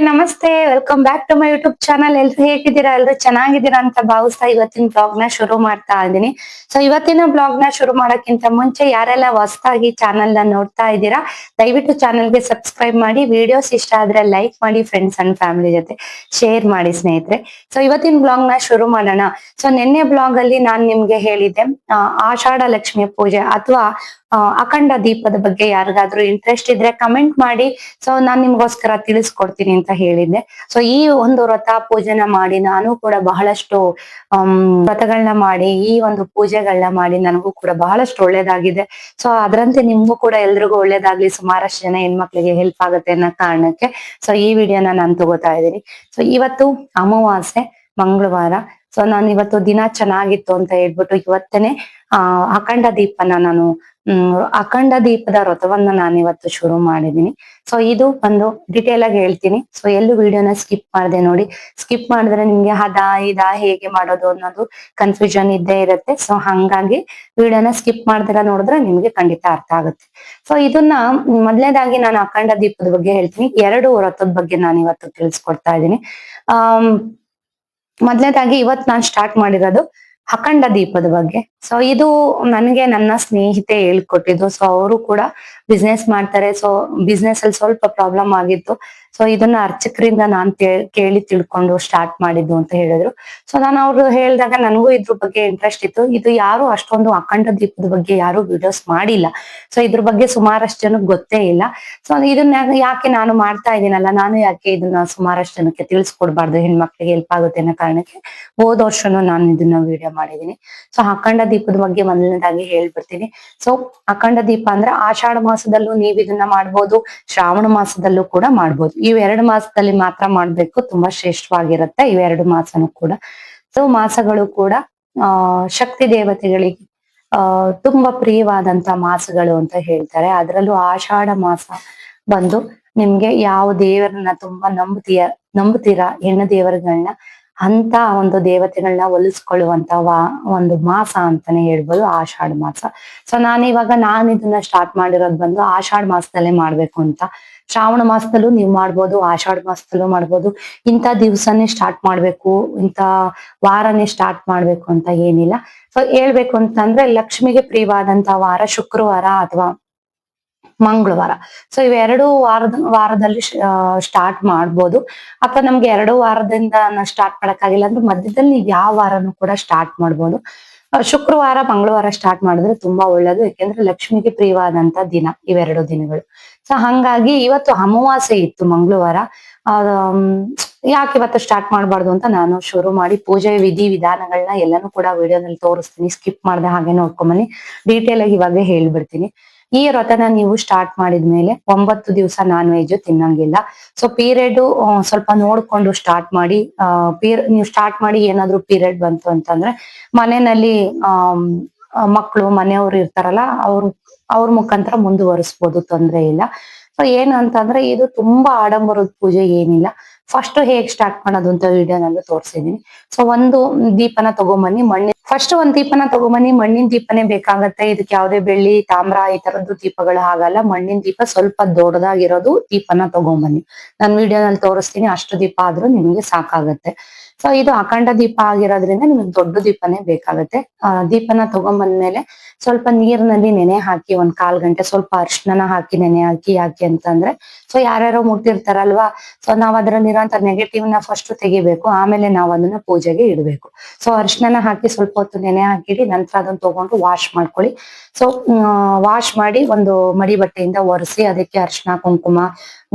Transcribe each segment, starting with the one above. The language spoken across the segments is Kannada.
ನಮಸ್ತೆ welcome back to my YouTube channel. ಎಲ್ರು ಹೇಗಿದ್ದೀರಾ? ಎಲ್ರು ಚೆನ್ನಾಗಿದ್ದೀರಾ ಅಂತ ಭಾವಿಸ್ತಾ ಇವತ್ತಿನ ಬ್ಲಾಗ್ ನ ಶುರು ಮಾಡ್ತಾ ಇದ್ದೀನಿ. ಸೊ ಇವತ್ತಿನ ಬ್ಲಾಗ್ ನ ಶುರು ಮಾಡೋಕ್ಕಿಂತ ಮುಂಚೆ ಯಾರೆಲ್ಲ ಹೊಸದಾಗಿ ಚಾನಲ್ ನ ನೋಡ್ತಾ ಇದ್ದೀರಾ ದಯವಿಟ್ಟು ಚಾನಲ್ ಗೆ ಸಬ್ಸ್ಕ್ರೈಬ್ ಮಾಡಿ, ವಿಡಿಯೋಸ್ ಇಷ್ಟ ಆದ್ರೆ ಲೈಕ್ ಮಾಡಿ, ಫ್ರೆಂಡ್ಸ್ ಅಂಡ್ ಫ್ಯಾಮಿಲಿ ಜೊತೆ ಶೇರ್ ಮಾಡಿ ಸ್ನೇಹಿತರೆ. ಸೊ ಇವತ್ತಿನ ಬ್ಲಾಗ್ ನ ಶುರು ಮಾಡೋಣ. ಸೊ ನಿನ್ನೆ ಬ್ಲಾಗ್ ಅಲ್ಲಿ ನಾನ್ ನಿಮ್ಗೆ ಹೇಳಿದ್ದೆ ಆಷಾಢ ಲಕ್ಷ್ಮಿ ಪೂಜೆ ಅಥವಾ ಅಖಂಡ ದೀಪದ ಬಗ್ಗೆ ಯಾರಿಗಾದ್ರೂ ಇಂಟ್ರೆಸ್ಟ್ ಇದ್ರೆ ಕಮೆಂಟ್ ಮಾಡಿ. ಸೊ ನಾನ್ ನಿಮ್ಗೋಸ್ಕರ ತಿಳಿಸ್ಕೊಡ್ತೀನಿ ಅಂತ ಹೇಳಿದ್ದೆ. ಸೊ ಈ ಒಂದು ವ್ರತ ಪೂಜೆನ ಮಾಡಿ ನಾನು ಕೂಡ ಬಹಳಷ್ಟು ವ್ರತಗಳನ್ನ ಮಾಡಿ ಈ ಒಂದು ಪೂಜೆಗಳನ್ನ ಮಾಡಿ ನನಗೂ ಕೂಡ ಬಹಳಷ್ಟು ಒಳ್ಳೇದಾಗಿದೆ. ಸೊ ಅದ್ರಂತೆ ನಿಮ್ಗೂ ಕೂಡ ಎಲ್ರಿಗೂ ಒಳ್ಳೇದಾಗ್ಲಿ, ಸುಮಾರಷ್ಟು ಜನ ಹೆಣ್ಮಕ್ಳಿಗೆ ಹೆಲ್ಪ್ ಆಗುತ್ತೆ ಅನ್ನೋ ಕಾರಣಕ್ಕೆ ಸೊ ಈ ವಿಡಿಯೋನ ನಾನು ತಗೋತಾ ಇದ್ದೀನಿ. ಸೊ ಇವತ್ತು ಅಮಾವಾಸ್ಯೆ ಮಂಗಳವಾರ. ಸೊ ನಾನು ಇವತ್ತು ದಿನ ಚೆನ್ನಾಗಿತ್ತು ಅಂತ ಹೇಳ್ಬಿಟ್ಟು ಇವತ್ತೇನೆ ಅಖಂಡ ದೀಪನ ನಾನು ಅಖಂಡ ದೀಪದ ವ್ರತವನ್ನ ನಾನು ಇವತ್ತು ಶುರು ಮಾಡಿದೀನಿ. ಸೊ ಇದು ಒಂದು ಡಿಟೇಲ್ ಆಗಿ ಹೇಳ್ತೀನಿ. ಸೊ ಎಲ್ಲೂ ವಿಡಿಯೋನ ಸ್ಕಿಪ್ ಮಾಡದೆ ನೋಡಿ. ಸ್ಕಿಪ್ ಮಾಡಿದ್ರೆ ನಿಮ್ಗೆ ಇದ ಹೇಗೆ ಮಾಡೋದು ಅನ್ನೋದು ಕನ್ಫ್ಯೂಷನ್ ಇದ್ದೇ ಇರುತ್ತೆ. ಸೊ ಹಂಗಾಗಿ ವಿಡಿಯೋನ ಸ್ಕಿಪ್ ಮಾಡ್ದಿರ ನೋಡಿದ್ರೆ ನಿಮ್ಗೆ ಖಂಡಿತ ಅರ್ಥ ಆಗುತ್ತೆ. ಸೊ ಇದನ್ನ ಮೊದಲನೇದಾಗಿ ನಾನು ಅಖಂಡ ದೀಪದ ಬಗ್ಗೆ ಹೇಳ್ತೀನಿ. 2 ವ್ರತದ ಬಗ್ಗೆ ನಾನು ಇವತ್ತು ತಿಳಿಸ್ಕೊಡ್ತಾ ಇದ್ದೀನಿ. ಮೊದಲನೇದಾಗಿ ಇವತ್ತು ನಾನು ಸ್ಟಾರ್ಟ್ ಮಾಡಿರೋದು ಅಖಂಡ ದೀಪದ ಬಗ್ಗೆ. ಸೊ ಇದು ನನಗೆ ನನ್ನ ಸ್ನೇಹಿತೆ ಹೇಳ್ಕೊಟ್ಟಿದ್ದು. ಸೊ ಅವರು ಕೂಡ ಬಿಸ್ನೆಸ್ ಮಾಡ್ತಾರೆ. ಸೊ ಬಿಸ್ನೆಸ್ ಅಲ್ಲಿ ಸ್ವಲ್ಪ ಪ್ರಾಬ್ಲಮ್ ಆಗಿತ್ತು. ಸೊ ಇದನ್ನ ಅರ್ಚಕರಿಂದ ನಾನ್ ಕೇಳಿ ತಿಳ್ಕೊಂಡು ಸ್ಟಾರ್ಟ್ ಮಾಡಿದ್ದು ಅಂತ ಹೇಳಿದ್ರು. ಸೊ ನಾನು ಅವ್ರು ಹೇಳಿದಾಗ ನನಗೂ ಇದ್ರ ಬಗ್ಗೆ ಇಂಟ್ರೆಸ್ಟ್ ಇತ್ತು. ಇದು ಯಾರು ಅಷ್ಟೊಂದು ಅಖಂಡ ದೀಪದ ಬಗ್ಗೆ ಯಾರು ವಿಡಿಯೋಸ್ ಮಾಡಿಲ್ಲ. ಸೊ ಇದ್ರ ಬಗ್ಗೆ ಸುಮಾರಷ್ಟು ಜನಕ್ಕೆ ಗೊತ್ತೇ ಇಲ್ಲ. ಸೊ ಇದನ್ನ ಯಾಕೆ ನಾನು ಮಾಡ್ತಾ ಇದ್ದೀನಲ್ಲ, ನಾನು ಯಾಕೆ ಇದನ್ನ ಸುಮಾರಷ್ಟು ಜನಕ್ಕೆ ತಿಳಿಸ್ಕೊಡ್ಬಾರ್ದು, ಹೆಣ್ಮಕ್ಳಿಗೆ ಹೆಲ್ಪ್ ಆಗುತ್ತೆ ಅನ್ನೋ ಕಾರಣಕ್ಕೆ ಹೋದ ವರ್ಷನೂ ನಾನು ಇದನ್ನ ವಿಡಿಯೋ ಮಾಡಿದೀನಿ. ಸೊ ಅಖಂಡ ದೀಪದ ಬಗ್ಗೆ ಮೊದಲನೇದಾಗಿ ಹೇಳ್ಬಿಡ್ತೀನಿ. ಸೊ ಅಖಂಡ ದೀಪ ಅಂದ್ರೆ ಆಷಾಢ ಮಾಸದಲ್ಲೂ ನೀವ್ ಇದನ್ನ ಮಾಡ್ಬೋದು, ಶ್ರಾವಣ ಮಾಸದಲ್ಲೂ ಕೂಡ ಮಾಡ್ಬೋದು. ಇವ್ 2 ಮಾಸದಲ್ಲಿ ಮಾತ್ರ ಮಾಡ್ಬೇಕು, ತುಂಬಾ ಶ್ರೇಷ್ಠವಾಗಿರುತ್ತೆ ಇವ್ 2 ಮಾಸನೂ ಕೂಡ. ಸೊ ಮಾಸಗಳು ಕೂಡ ಶಕ್ತಿ ದೇವತೆಗಳಿಗೆ ತುಂಬಾ ಪ್ರಿಯವಾದಂತ ಮಾಸಗಳು ಅಂತ ಹೇಳ್ತಾರೆ. ಅದ್ರಲ್ಲೂ ಆಷಾಢ ಮಾಸ ಬಂದು ನಿಮ್ಗೆ ಯಾವ ದೇವರನ್ನ ತುಂಬಾ ನಂಬುತ್ತೀರಾ ಹೆಣ್ಣು ದೇವರುಗಳನ್ನ ಅಂತ ಒಂದು ದೇವತೆಗಳನ್ನ ಒಲಿಸ್ಕೊಳ್ಳುವಂತ ಒಂದು ಮಾಸ ಅಂತಾನೆ ಹೇಳ್ಬೋದು ಆಷಾಢ ಮಾಸ. ಸೊ ನಾನು ಇದನ್ನ ಸ್ಟಾರ್ಟ್ ಮಾಡಿರೋದು ಬಂದು ಆಷಾಢ ಮಾಸದಲ್ಲೇ ಮಾಡ್ಬೇಕು ಅಂತ. ಶ್ರಾವಣ ಮಾಸದಲ್ಲೂ ನೀವು ಮಾಡ್ಬೋದು, ಆಷಾಢ ಮಾಸದಲ್ಲೂ ಮಾಡ್ಬೋದು. ಇಂಥ ದಿವ್ಸನೇ ಸ್ಟಾರ್ಟ್ ಮಾಡ್ಬೇಕು, ಇಂಥ ವಾರನೇ ಸ್ಟಾರ್ಟ್ ಮಾಡ್ಬೇಕು ಅಂತ ಏನಿಲ್ಲ. ಸೊ ಹೇಳ್ಬೇಕು ಅಂತಂದ್ರೆ ಲಕ್ಷ್ಮಿಗೆ ಪ್ರಿಯವಾದಂತ ವಾರ ಶುಕ್ರವಾರ ಅಥವಾ ಮಂಗಳವಾರ. ಸೊ ಇವೆರಡು ವಾರದಲ್ಲಿ ಸ್ಟಾರ್ಟ್ ಮಾಡ್ಬೋದು. ಅಥವಾ ನಮ್ಗೆ 2 ವಾರದಿಂದ ಸ್ಟಾರ್ಟ್ ಮಾಡಕ್ಕಾಗಿಲ್ಲ ಅಂದ್ರೆ ಮಧ್ಯದಲ್ಲಿ ನೀವು ಯಾವ ವಾರನೂ ಕೂಡ ಸ್ಟಾರ್ಟ್ ಮಾಡ್ಬೋದು. ಶುಕ್ರವಾರ ಮಂಗಳವಾರ ಸ್ಟಾರ್ಟ್ ಮಾಡಿದ್ರೆ ತುಂಬಾ ಒಳ್ಳೇದು, ಯಾಕೆಂದ್ರೆ ಲಕ್ಷ್ಮಿಗೆ ಪ್ರಿಯವಾದಂತ ದಿನ ಇವೆರಡು ದಿನಗಳು. ಸೊ ಹಂಗಾಗಿ ಇವತ್ತು ಅಮಾವಾಸ್ಯೆ ಇತ್ತು ಮಂಗಳವಾರ. ಯಾಕೆ ಇವತ್ತು ಸ್ಟಾರ್ಟ್ ಮಾಡ್ಬಾರ್ದು ಅಂತ ನಾನು ಶುರು ಮಾಡಿ ಪೂಜೆ ವಿಧಿ ವಿಧಾನಗಳನ್ನ ಎಲ್ಲಾನು ಕೂಡ ವಿಡಿಯೋದಲ್ಲಿ ತೋರಿಸ್ತೀನಿ. ಸ್ಕಿಪ್ ಮಾಡ್ದೆ ಹಾಗೆ ನೋಡ್ಕೊಂಬನ್ನಿ. ಡೀಟೇಲ್ ಆಗಿ ಇವಾಗ ಹೇಳ್ಬಿಡ್ತೀನಿ. ಈ ವ್ರತನ ನೀವು ಸ್ಟಾರ್ಟ್ ಮಾಡಿದ್ಮೇಲೆ 9 ದಿವಸ ನಾನ್ ವೆಜ್ ತಿನ್ನಂಗಿಲ್ಲ. ಸೊ ಪೀರಿಯಡ್ ಸ್ವಲ್ಪ ನೋಡ್ಕೊಂಡು ಸ್ಟಾರ್ಟ್ ಮಾಡಿ. ನೀವು ಸ್ಟಾರ್ಟ್ ಮಾಡಿ ಏನಾದ್ರು ಪೀರಿಯಡ್ ಬಂತು ಅಂತಂದ್ರೆ ಮನೆಯಲ್ಲಿ ಮಕ್ಕಳು ಮನೆಯವ್ರು ಇರ್ತಾರಲ್ಲ ಅವ್ರ ಮುಖಾಂತರ ಮುಂದುವರಿಸ್ಬೋದು, ತೊಂದ್ರೆ ಇಲ್ಲ. ಸೊ ಏನು ಅಂತಂದ್ರೆ ಇದು ತುಂಬಾ ಆಡಂಬರದ ಪೂಜೆ ಏನಿಲ್ಲ. ಫಸ್ಟ್ ಹೇಗ್ ಸ್ಟಾರ್ಟ್ ಮಾಡೋದು ಅಂತ ವಿಡಿಯೋನಲ್ಲೂ ತೋರಿಸಿದೀನಿ. ಸೊ ಒಂದು ದೀಪನ ತಗೊಂಬನ್ನಿ, ಒಂದ್ ದೀಪನ ತಗೊಂಬನ್ನಿ. ಮಣ್ಣಿನ ದೀಪನೇ ಬೇಕಾಗತ್ತೆ. ಇದಕ್ಕೆ ಯಾವ್ದೇ ಬೆಳ್ಳಿ ತಾಮ್ರ ಈ ತರದ್ದು ದೀಪಗಳು ಆಗಲ್ಲ. ಮಣ್ಣಿನ ದೀಪ ಸ್ವಲ್ಪ ದೊಡ್ಡದಾಗಿರೋದು ದೀಪನ ತಗೊಂಬನ್ನಿ. ನಾನು ವಿಡಿಯೋನಲ್ಲಿ ತೋರಿಸ್ತೀನಿ. ಅಷ್ಟು ದೀಪ ಆದ್ರೂ ನಿಮ್ಗೆ ಸಾಕಾಗತ್ತೆ. ಸೊ ಇದು ಅಖಂಡ ದೀಪ ಆಗಿರೋದ್ರಿಂದ ನಿಮ್ಗೆ ದೊಡ್ಡ ದೀಪನೇ ಬೇಕಾಗತ್ತೆ. ದೀಪನ ತಗೊಂಬಂದ್ಮೇಲೆ ಸ್ವಲ್ಪ ನೀರಿನಲ್ಲಿ ನೆನೆ ಹಾಕಿ 1/4 ಗಂಟೆ, ಸ್ವಲ್ಪ ಅರಿಶಿನ ಹಾಕಿ ನೆನೆ ಯಾಕೆ ಅಂತಂದ್ರೆ ಸೊ ಯಾರ್ಯಾರೋ ಮುಟ್ಟಿರ್ತಾರಲ್ವಾ, ಸೊ ನಾವ್ ಅದ್ರಲ್ಲಿರೋಂಥ ನೆಗೆಟಿವ್ ನ ಫಸ್ಟ್ ತೆಗಿಬೇಕು, ಆಮೇಲೆ ನಾವ್ ಅದನ್ನ ಪೂಜೆಗೆ ಇಡ್ಬೇಕು. ಸೊ ಅರಿಶಿನ ಹಾಕಿ ಸ್ವಲ್ಪ ಹೊತ್ತು ನೆನೆ ಹಾಕಿಡಿ, ನಂತರ ಅದನ್ನ ತಗೊಂಡು ವಾಶ್ ಮಾಡ್ಕೊಳ್ಳಿ. ಸೊ ವಾಶ್ ಮಾಡಿ ಒಂದು ಮಡಿ ಬಟ್ಟೆಯಿಂದ ಒರೆಸಿ ಅದಕ್ಕೆ ಅರಿಶಿನ ಕುಂಕುಮ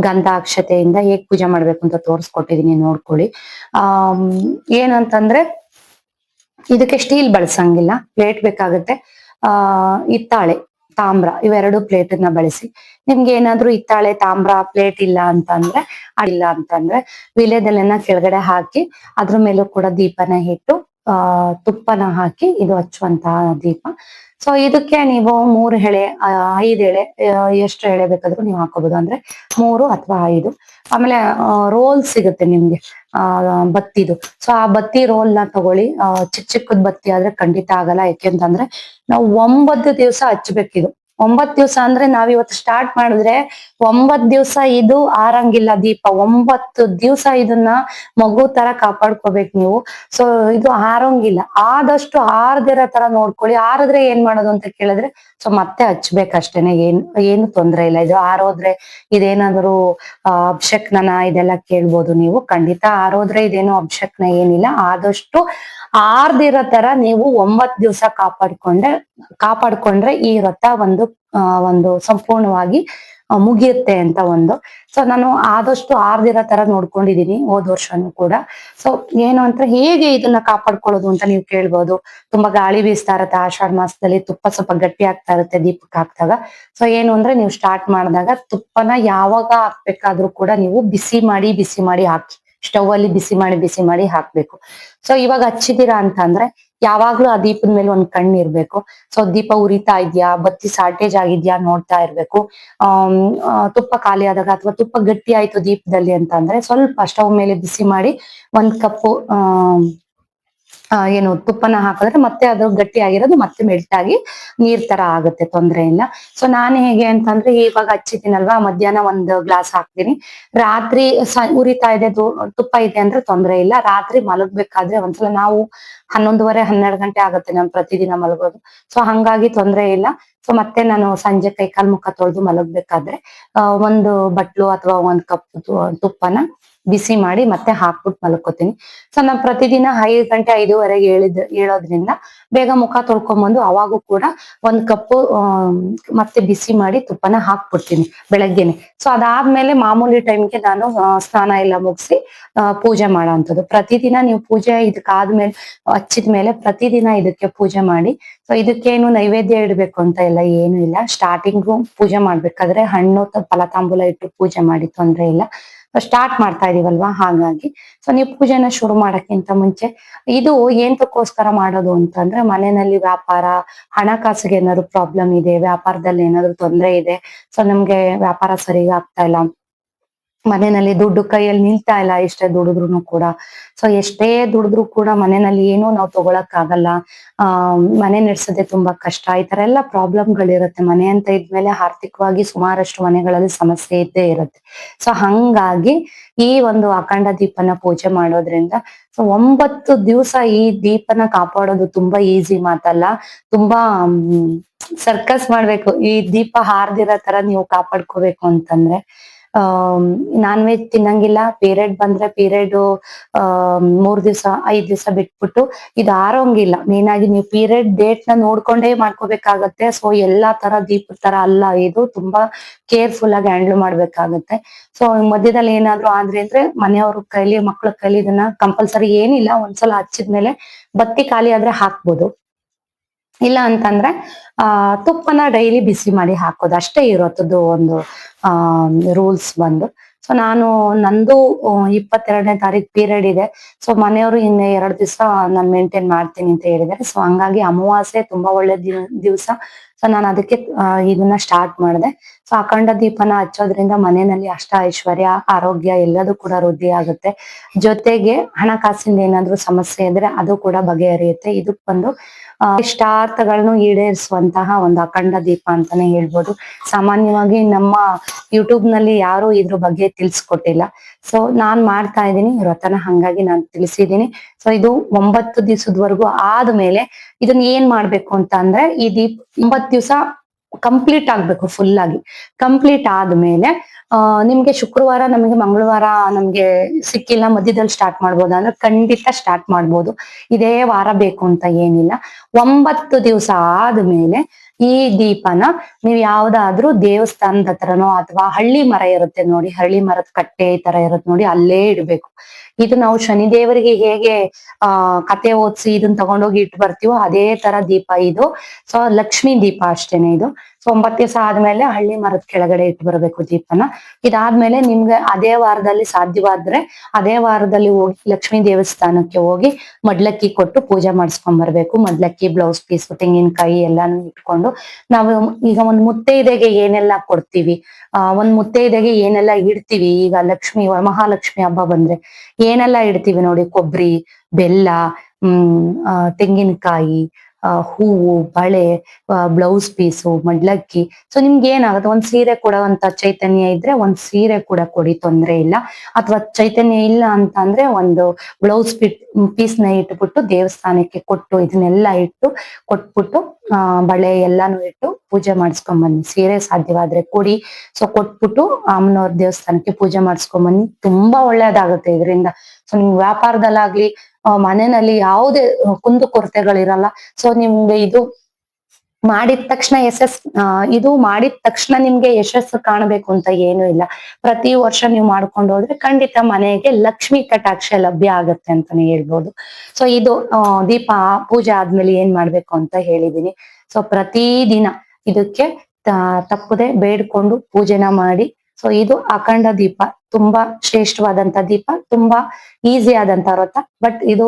ಗಂಧ ಅಕ್ಷತೆಯಿಂದ ಹೇಗ್ ಪೂಜೆ ಮಾಡ್ಬೇಕು ಅಂತ ತೋರಿಸ್ಕೊಟ್ಟಿದೀನಿ, ನೋಡ್ಕೊಳ್ಳಿ. ಏನಂತಂದ್ರೆ ಇದಕ್ಕೆ ಸ್ಟೀಲ್ ಬಳಸಂಗಿಲ್ಲ, ಪ್ಲೇಟ್ ಬೇಕಾಗತ್ತೆ. ಹಿತ್ತಾಳೆ ತಾಮ್ರ ಇವೆರಡು ಪ್ಲೇಟ್ ನ ಬಳಸಿ. ನಿಮ್ಗೆ ಏನಾದ್ರು ಹಿತ್ತಾಳೆ ತಾಮ್ರ ಪ್ಲೇಟ್ ಇಲ್ಲ ಅಂತಂದ್ರೆ ವಿಳ್ಯದೆಲೆನ ಕೆಳಗಡೆ ಹಾಕಿ ಅದ್ರ ಮೇಲೂ ಕೂಡ ದೀಪನ ಇಟ್ಟು ತುಪ್ಪನ ಹಾಕಿ ಇದು ಹಚ್ಚುವಂತಹ ದೀಪ. ಸೊ ಇದಕ್ಕೆ ನೀವು 3 ಎಳೆ 5 ಎಳೆ ಎಷ್ಟು ಎಳೆ ಬೇಕಾದ್ರೂ ನೀವು ಹಾಕೋಬಹುದು, ಅಂದ್ರೆ 3 ಅಥವಾ 5. ಆಮೇಲೆ ರೋಲ್ ಸಿಗುತ್ತೆ ನಿಮ್ಗೆ ಬತ್ತಿದು. ಸೊ ಆ ಬತ್ತಿ ರೋಲ್ ನ ತಗೊಳ್ಳಿ. ಚಿಕ್ಕದ್ ಬತ್ತಿ ಆದ್ರೆ ಖಂಡಿತ ಆಗಲ್ಲ, ಯಾಕೆಂತಂದ್ರೆ ನಾವು 9 ದಿವಸ ಹಚ್ಬೇಕಿದು. 9 ದಿವಸ ಅಂದ್ರೆ ನಾವಿವತ್ತು ಸ್ಟಾರ್ಟ್ ಮಾಡಿದ್ರೆ 9 ದಿವಸ ಇದು ಆರಂಗಿಲ್ಲ ದೀಪ. 9 ದಿವಸ ಇದನ್ನ ಮಗು ತರ ಕಾಪಾಡ್ಕೋಬೇಕು ನೀವು. ಸೊ ಇದು ಆರೋಂಗಿಲ್ಲ. ಆದಷ್ಟು ಆರ್ದಿರೋ ತರ ನೋಡ್ಕೊಳ್ಳಿ. ಆರಿದ್ರೆ ಏನ್ ಮಾಡೋದು ಅಂತ ಕೇಳಿದ್ರೆ ಸೊ ಮತ್ತೆ ಹಚ್ಬೇಕಷ್ಟೇನೆ. ಏನು ತೊಂದ್ರೆ ಇಲ್ಲ. ಇದು ಆರೋದ್ರೆ ಇದೇನಾದ್ರು ಅಬ್ಷಕ್ನನ ಇದೆಲ್ಲ ಕೇಳ್ಬೋದು ನೀವು. ಖಂಡಿತ ಆರೋದ್ರೆ ಇದೇನು ಅಬ್ಷಕ್ನ ಏನಿಲ್ಲ. ಆದಷ್ಟು ಆರ್ದಿರೋ ತರ ನೀವು 9 ದಿವಸ ಕಾಪಾಡ್ಕೊಂಡ್ರೆ ಈ ವ್ರತ ಒಂದು ಸಂಪೂರ್ಣವಾಗಿ ಮುಗಿಯುತ್ತೆ ಅಂತ ಒಂದು. ಸೊ ನಾನು ಆದಷ್ಟು ಆರ್ದಿರೋ ತರ ನೋಡ್ಕೊಂಡಿದೀನಿ ಹೋದ್ ವರ್ಷನೂ ಕೂಡ. ಸೊ ಏನು ಅಂತ ಹೇಗೆ ಇದನ್ನ ಕಾಪಾಡ್ಕೊಳ್ಳೋದು ಅಂತ ನೀವು ಕೇಳ್ಬೋದು. ತುಂಬಾ ಗಾಳಿ ಬೀಸ್ತಾ ಇರತ್ತೆ ಆಷಾಢ ಮಾಸದಲ್ಲಿ, ತುಪ್ಪ ಸ್ವಲ್ಪ ಗಟ್ಟಿ ಆಗ್ತಾ ಇರುತ್ತೆ ದೀಪಕ್ಕೆ ಹಾಕ್ದಾಗ. ಸೊ ಏನು ಅಂದ್ರೆ ನೀವು ಸ್ಟಾರ್ಟ್ ಮಾಡಿದಾಗ ತುಪ್ಪನ ಯಾವಾಗ ಹಾಕ್ಬೇಕಾದ್ರೂ ಕೂಡ ನೀವು ಬಿಸಿ ಮಾಡಿ ಹಾಕಿ. ಸ್ಟವ್ ಅಲ್ಲಿ ಬಿಸಿ ಮಾಡಿ ಹಾಕ್ಬೇಕು. ಸೊ ಇವಾಗ ಹಚ್ಚಿದೀರಾ ಅಂತ ಅಂದ್ರೆ ಯಾವಾಗ್ಲೂ ಆ ದೀಪದ ಮೇಲೆ ಒಂದ್ ಕಣ್ಣು ಇರ್ಬೇಕು. ಸೊ ದೀಪ ಉರಿತಾ ಇದ್ಯಾ, ಬತ್ತಿ ಶಾರ್ಟೇಜ್ ಆಗಿದ್ಯಾ ನೋಡ್ತಾ ಇರ್ಬೇಕು. ತುಪ್ಪ ಖಾಲಿ ಆದಾಗ ಅಥವಾ ತುಪ್ಪ ಗಟ್ಟಿ ಆಯ್ತು ದೀಪದಲ್ಲಿ ಅಂತ ಅಂದ್ರೆ ಸ್ವಲ್ಪ ಸ್ಟವ್ ಮೇಲೆ ಬಿಸಿ ಮಾಡಿ 1 ಕಪ್ ಏನು ತುಪ್ಪನ ಹಾಕಿದ್ರೆ ಮತ್ತೆ ಅದು ಗಟ್ಟಿ ಆಗಿರೋದು ಮತ್ತೆ ಮೆಲ್ಟ್ ಆಗಿ ನೀರ್ ತರ ಆಗುತ್ತೆ, ತೊಂದ್ರೆ ಇಲ್ಲ. ಸೊ ನಾನು ಹೇಗೆ ಅಂತಂದ್ರೆ ಇವಾಗ ಹಚ್ಚಿದ್ದೀನಲ್ವಾ, ಮಧ್ಯಾಹ್ನ 1 ಗ್ಲಾಸ್ ಹಾಕ್ತೀನಿ. ರಾತ್ರಿ ಉರಿತಾ ಇದೆ ತುಪ್ಪ ಇದೆ ಅಂದ್ರೆ ತೊಂದ್ರೆ ಇಲ್ಲ. ರಾತ್ರಿ ಮಲಗ್ಬೇಕಾದ್ರೆ ಒಂದ್ಸಲ ನಾವು 11:30-12 ಗಂಟೆ ಆಗುತ್ತೆ ನಾನು ಪ್ರತಿದಿನ ಮಲಗೋದು. ಸೊ ಹಂಗಾಗಿ ತೊಂದ್ರೆ ಇಲ್ಲ. ಸೊ ಮತ್ತೆ ನಾನು ಸಂಜೆ ಕೈಕಾಲ್ ಮುಖ ತೊಳೆದು ಮಲಗ್ಬೇಕಾದ್ರೆ ಒಂದು ಬಟ್ಲು ಅಥವಾ 1 ಕಪ್ ತುಪ್ಪನ ಬಿಸಿ ಮಾಡಿ ಮತ್ತೆ ಹಾಕ್ಬಿಟ್ಟು ಮಲ್ಕೋತೀನಿ. ಸೊ ನಾನು ಪ್ರತಿದಿನ 5 ಗಂಟೆ 5:30ಗೆ ಹೇಳೋದ್ರಿಂದ ಬೇಗ ಮುಖ ತೊಳ್ಕೊಂಬಂದು ಅವಾಗೂ ಕೂಡ 1 ಕಪ್ ಮತ್ತೆ ಬಿಸಿ ಮಾಡಿ ತುಪ್ಪನ ಹಾಕ್ಬಿಡ್ತೀನಿ ಬೆಳಗ್ಗೆನೆ. ಸೊ ಅದಾದ್ಮೇಲೆ ಮಾಮೂಲಿ ಟೈಮ್ಗೆ ನಾನು ಸ್ನಾನ ಎಲ್ಲ ಮುಗಿಸಿ ಪೂಜೆ ಮಾಡೋಂಥದ್ದು. ಪ್ರತಿದಿನ ನೀವು ಪೂಜೆ ಇದಕ್ಕಾದ್ಮೇಲೆ ಹಚ್ಚಿದ್ಮೇಲೆ ಪ್ರತಿದಿನ ಇದಕ್ಕೆ ಪೂಜೆ ಮಾಡಿ. ಸೊ ಇದಕ್ಕೇನು ನೈವೇದ್ಯ ಇಡ್ಬೇಕು ಅಂತ ಎಲ್ಲ ಏನು ಇಲ್ಲ. ಸ್ಟಾರ್ಟಿಂಗು ಪೂಜೆ ಮಾಡ್ಬೇಕಾದ್ರೆ ಹಣ್ಣು ಫಲತಾಂಬೂಲ ಇಟ್ಟು ಪೂಜೆ ಮಾಡಿ, ತೊಂದ್ರೆ ಇಲ್ಲ. ಸ್ಟಾರ್ಟ್ ಮಾಡ್ತಾ ಇದೀವಲ್ವಾ, ಹಾಗಾಗಿ. ಸೊ ನೀವು ಪೂಜೆನ ಶುರು ಮಾಡಕ್ಕಿಂತ ಮುಂಚೆ ಇದು ಏಂತಕ್ಕೋಸ್ಕರ ಮಾಡೋದು ಅಂತಂದ್ರೆ ಮನೆಯಲ್ಲಿ ವ್ಯಾಪಾರ, ಹಣಕಾಸಿಗೆ ಏನಾದ್ರು ಪ್ರಾಬ್ಲಮ್ ಇದೆ, ವ್ಯಾಪಾರದಲ್ಲಿ ಏನಾದ್ರು ತೊಂದ್ರೆ ಇದೆ, ಸೊ ನಮ್ಗೆ ವ್ಯಾಪಾರ ಸರಿಯಾಗಿ ಆಗ್ತಾ ಇಲ್ಲ, ಮನೆಯಲ್ಲಿ ದುಡ್ಡು ಕೈಯಲ್ಲಿ ನಿಲ್ತಾ ಇಲ್ಲ ಎಷ್ಟೇ ದುಡಿದ್ರು ಕೂಡ. ಸೊ ಎಷ್ಟೇ ದುಡಿದ್ರು ಕೂಡ ಮನೆಯಲ್ಲಿ ಏನೂ ನಾವು ತಗೊಳಕ್ ಆಗಲ್ಲ. ಮನೆ ನಡೆಸೋದೇ ತುಂಬಾ ಕಷ್ಟ. ಈ ತರ ಎಲ್ಲ ಪ್ರಾಬ್ಲಮ್ಗಳಿರುತ್ತೆ. ಮನೆ ಅಂತ ಇದ್ಮೇಲೆ ಆರ್ಥಿಕವಾಗಿ ಸುಮಾರಷ್ಟು ಮನೆಗಳಲ್ಲಿ ಸಮಸ್ಯೆ ಇದ್ದೇ ಇರುತ್ತೆ. ಸೊ ಹಂಗಾಗಿ ಈ ಒಂದು ಅಖಂಡ ದೀಪನ ಪೂಜೆ ಮಾಡೋದ್ರಿಂದ ಸೊ 9 ದಿವಸ ಈ ದೀಪನ ಕಾಪಾಡೋದು ತುಂಬಾ ಈಸಿ ಮಾತಲ್ಲ. ತುಂಬಾ ಸರ್ಕಸ್ ಮಾಡ್ಬೇಕು ಈ ದೀಪ ಹಾರ್ದಿರೋ ತರ ನೀವು ಕಾಪಾಡ್ಕೋಬೇಕು ಅಂತಂದ್ರೆ. ನಾನ್ ವೆಜ್ ತಿನ್ನಂಗಿಲ್ಲ. ಪೀರಿಯಡ್ ಬಂದ್ರೆ ಪೀರಿಯಡ್ 3 ದಿವಸ 5 ದಿವಸ ಬಿಟ್ಬಿಟ್ಟು ಇದು ಆರೋಂಗಿಲ್ಲ. ಮೇನ್ ಆಗಿ ನೀವು ಪೀರಿಯಡ್ ಡೇಟ್ ನ ನೋಡ್ಕೊಂಡೇ ಮಾಡ್ಕೋಬೇಕಾಗತ್ತೆ. ಸೊ ಎಲ್ಲಾ ತರ ದೀಪದ ತರ ಅಲ್ಲ, ಇದು ತುಂಬಾ ಕೇರ್ಫುಲ್ ಆಗಿ ಹ್ಯಾಂಡಲ್ ಮಾಡ್ಬೇಕಾಗತ್ತೆ. ಸೊ ಮಧ್ಯದಲ್ಲಿ ಏನಾದ್ರು ಆದ್ರೆ ಅಂದ್ರೆ ಮನೆಯವ್ರ ಕೈಲಿ, ಮಕ್ಳ ಕೈಲಿ ಇದನ್ನ ಕಂಪಲ್ಸರಿ ಏನಿಲ್ಲ, ಒಂದ್ಸಲ ಹಚ್ಚಿದ್ಮೇಲೆ ಬತ್ತಿ ಖಾಲಿ ಆದ್ರೆ ಹಾಕ್ಬೋದು. ಇಲ್ಲ ಅಂತಂದ್ರೆ ತುಪ್ಪನ ಡೈಲಿ ಬಿಸಿ ಮಾಡಿ ಹಾಕೋದು ಅಷ್ಟೇ ಇರೋದು ಒಂದು ರೂಲ್ಸ್ ಬಂದು. ಸೊ ನಾನು ನಂದು 22ನೇ ತಾರೀಕು ಪೀರಿಯಡ್ ಇದೆ. ಸೊ ಮನೆಯವರು ಇನ್ನು 2 ದಿವಸ ನಾನು ಮೇಂಟೈನ್ ಮಾಡ್ತೀನಿ ಅಂತ ಹೇಳಿದ್ದಾರೆ. ಸೊ ಹಂಗಾಗಿ ಅಮಾವಾಸ್ಯೆ ತುಂಬಾ ಒಳ್ಳೆ ದಿವಸ. ಸೊ ನಾನು ಅದಕ್ಕೆ ಇದನ್ನ ಸ್ಟಾರ್ಟ್ ಮಾಡಿದೆ. ಸೊ ಅಖಂಡ ದೀಪನ ಹಚ್ಚೋದ್ರಿಂದ ಮನೆಯಲ್ಲಿ ಅಷ್ಟ ಐಶ್ವರ್ಯ, ಆರೋಗ್ಯ ಎಲ್ಲದೂ ಕೂಡ ವೃದ್ಧಿ ಆಗುತ್ತೆ. ಜೊತೆಗೆ ಹಣಕಾಸಿಂದ ಏನಾದ್ರು ಸಮಸ್ಯೆ ಇದ್ರೆ ಅದು ಕೂಡ ಬಗೆಹರಿಯುತ್ತೆ. ಇದಕ್ಕೊಂದು ಇಷ್ಟಾರ್ಥಗಳನ್ನು ಈಡೇರಿಸುವಂತಹ ಒಂದು ಅಖಂಡ ದೀಪ ಅಂತಾನೆ ಹೇಳ್ಬೋದು. ಸಾಮಾನ್ಯವಾಗಿ ನಮ್ಮ ಯೂಟ್ಯೂಬ್ ನಲ್ಲಿ ಯಾರು ಇದ್ರ ಬಗ್ಗೆ ತಿಳಿಸ್ಕೊಟ್ಟಿಲ್ಲ. ಸೊ ನಾನ್ ಮಾಡ್ತಾ ಇದ್ದೀನಿ ವ್ರತನ, ಹಂಗಾಗಿ ನಾನು ತಿಳಿಸಿದ್ದೀನಿ. ಸೊ ಇದು 9 ದಿವಸದವರೆಗೂ ಆದ್ಮೇಲೆ ಇದನ್ನ ಏನ್ ಮಾಡ್ಬೇಕು ಅಂತ ಅಂದ್ರೆ ಈ ದೀಪ 9 ದಿವಸ ಕಂಪ್ಲೀಟ್ ಆಗ್ಬೇಕು. ಫುಲ್ ಆಗಿ ಕಂಪ್ಲೀಟ್ ಆದ್ಮೇಲೆ ನಿಮ್ಗೆ ಶುಕ್ರವಾರ, ನಮಗೆ ಮಂಗಳವಾರ ನಮ್ಗೆ ಸಿಕ್ಕಿಲ್ಲ, ಮಧ್ಯದಲ್ಲಿ ಸ್ಟಾರ್ಟ್ ಮಾಡ್ಬೋದು ಅಂದ್ರೆ ಖಂಡಿತ ಸ್ಟಾರ್ಟ್ ಮಾಡ್ಬೋದು. ಇದೇ ವಾರ ಬೇಕು ಅಂತ ಏನಿಲ್ಲ. 9 ದಿವಸ ಆದ್ಮೇಲೆ ಈ ದೀಪನ ನೀವ್ ಯಾವ್ದಾದ್ರೂ ದೇವಸ್ಥಾನದ ಹತ್ರನೋ ಅಥವಾ ಹಳ್ಳಿ ಮರ ಇರುತ್ತೆ ನೋಡಿ, ಹಳ್ಳಿ ಮರದ ಕಟ್ಟೆ ಈ ತರ ಇರುತ್ತೆ ನೋಡಿ, ಅಲ್ಲೇ ಇಡ್ಬೇಕು. ಇದು ನಾವು ಶನಿದೇವರಿಗೆ ಹೇಗೆ ಕತೆ ಓದಿಸಿ ಇದನ್ನ ತಗೊಂಡೋಗಿ ಇಟ್ಟು ಬರ್ತೀವೋ ಅದೇ ತರ ದೀಪ ಇದು. ಸೊ ಲಕ್ಷ್ಮೀ ದೀಪ ಅಷ್ಟೇನೆ ಇದು. ಸೊ 9 ದಿವಸ ಆದ್ಮೇಲೆ ಹಳ್ಳಿ ಮರದ ಕೆಳಗಡೆ ಇಟ್ಟು ಬರ್ಬೇಕು ದೀಪನ. ಇದಾದ್ಮೇಲೆ ನಿಮ್ಗೆ ಅದೇ ವಾರದಲ್ಲಿ ಸಾಧ್ಯವಾದ್ರೆ ಅದೇ ವಾರದಲ್ಲಿ ಹೋಗಿ ಲಕ್ಷ್ಮೀ ದೇವಸ್ಥಾನಕ್ಕೆ ಹೋಗಿ ಮಡ್ಲಕ್ಕಿ ಕೊಟ್ಟು ಪೂಜೆ ಮಾಡಿಸ್ಕೊಂಡ್ ಬರ್ಬೇಕು. ಮಡ್ಲಕ್ಕಿ, ಬ್ಲೌಸ್ ಪೀಸ್, ತೆಂಗಿನಕಾಯಿ ಎಲ್ಲಾನು ಇಟ್ಕೊಂಡು ನಾವು ಈಗ ಒಂದ್ ಮುತ್ತೈದೆಗೆ ಏನೆಲ್ಲಾ ಕೊಡ್ತೀವಿ, ಒಂದ್ ಮುತ್ತೈದೆಗೆ ಏನೆಲ್ಲಾ ಇಡ್ತೀವಿ. ಈಗ ಮಹಾಲಕ್ಷ್ಮಿ ಹಬ್ಬ ಬಂದ್ರೆ ಏನೆಲ್ಲಾ ಇಡ್ತೀವಿ ನೋಡಿ, ಕೊಬ್ಬರಿ, ಬೆಲ್ಲ, ತೆಂಗಿನಕಾಯಿ, ಹೂವು, ಬಳೆ, ಬ್ಲೌಸ್ ಪೀಸು, ಮಡ್ಲಕ್ಕಿ. ಸೊ ನಿಮ್ಗೆ ಏನಾಗುತ್ತೆ, ಒಂದ್ ಸೀರೆ ಕೊಡುವಂತ ಚೈತನ್ಯ ಇದ್ರೆ ಒಂದ್ ಸೀರೆ ಕೂಡ ಕೊಡಿ, ತೊಂದ್ರೆ ಇಲ್ಲ. ಅಥವಾ ಚೈತನ್ಯ ಇಲ್ಲ ಅಂತ ಅಂದ್ರೆ ಒಂದು ಬ್ಲೌಸ್ ಪೀಸ್ ನ ಇಟ್ಬಿಟ್ಟು ದೇವಸ್ಥಾನಕ್ಕೆ ಕೊಟ್ಟು, ಇದನ್ನೆಲ್ಲ ಇಟ್ಟು ಕೊಟ್ಬಿಟ್ಟು ಬಳೆ ಎಲ್ಲಾನು ಇಟ್ಟು ಪೂಜೆ ಮಾಡಿಸ್ಕೊಂಡ್ ಬನ್ನಿ. ಸೀರೆ ಸಾಧ್ಯವಾದ್ರೆ ಕೊಡಿ. ಸೊ ಕೊಟ್ಬಿಟ್ಟು ಅಮ್ಮನವ್ರ ದೇವಸ್ಥಾನಕ್ಕೆ ಪೂಜೆ ಮಾಡಿಸ್ಕೊಂಡ್ ಬನ್ನಿ. ತುಂಬಾ ಒಳ್ಳೇದಾಗುತ್ತೆ ಇದರಿಂದ. ಸೊ ನಿಮ್ ವ್ಯಾಪಾರದಲ್ಲಾಗ್ಲಿ, ಮನೆಯಲ್ಲಿ ಯಾವುದೇ ಕುಂದು ಕೊರತೆಗಳಿರಲ್ಲ. ಸೊ ನಿಮ್ಗೆ ಇದು ಮಾಡಿದ ತಕ್ಷಣ ಇದು ಮಾಡಿದ ತಕ್ಷಣ ನಿಮ್ಗೆ ಯಶಸ್ಸು ಕಾಣಬೇಕು ಅಂತ ಏನು ಇಲ್ಲ. ಪ್ರತಿ ವರ್ಷ ನೀವು ಮಾಡ್ಕೊಂಡು ಹೋದ್ರೆ ಖಂಡಿತ ಮನೆಗೆ ಲಕ್ಷ್ಮಿ ಕಟಾಕ್ಷ ಲಭ್ಯ ಆಗತ್ತೆ ಅಂತಾನೆ ಹೇಳ್ಬೋದು. ಸೊ ಇದು ದೀಪ ಪೂಜೆ ಆದ್ಮೇಲೆ ಏನ್ ಮಾಡ್ಬೇಕು ಅಂತ ಹೇಳಿದೀನಿ. ಸೊ ಪ್ರತಿ ದಿನ ಇದಕ್ಕೆ ತಪ್ಪದೆ ಬೇಡ್ಕೊಂಡು ಪೂಜೆನ ಮಾಡಿ. ಸೊ ಇದು ಅಖಂಡ ದೀಪ, ತುಂಬಾ ಶ್ರೇಷ್ಠವಾದಂತ ದೀಪ, ತುಂಬಾ ಈಸಿ ಆದಂತ ವ್ರತ. ಬಟ್ ಇದು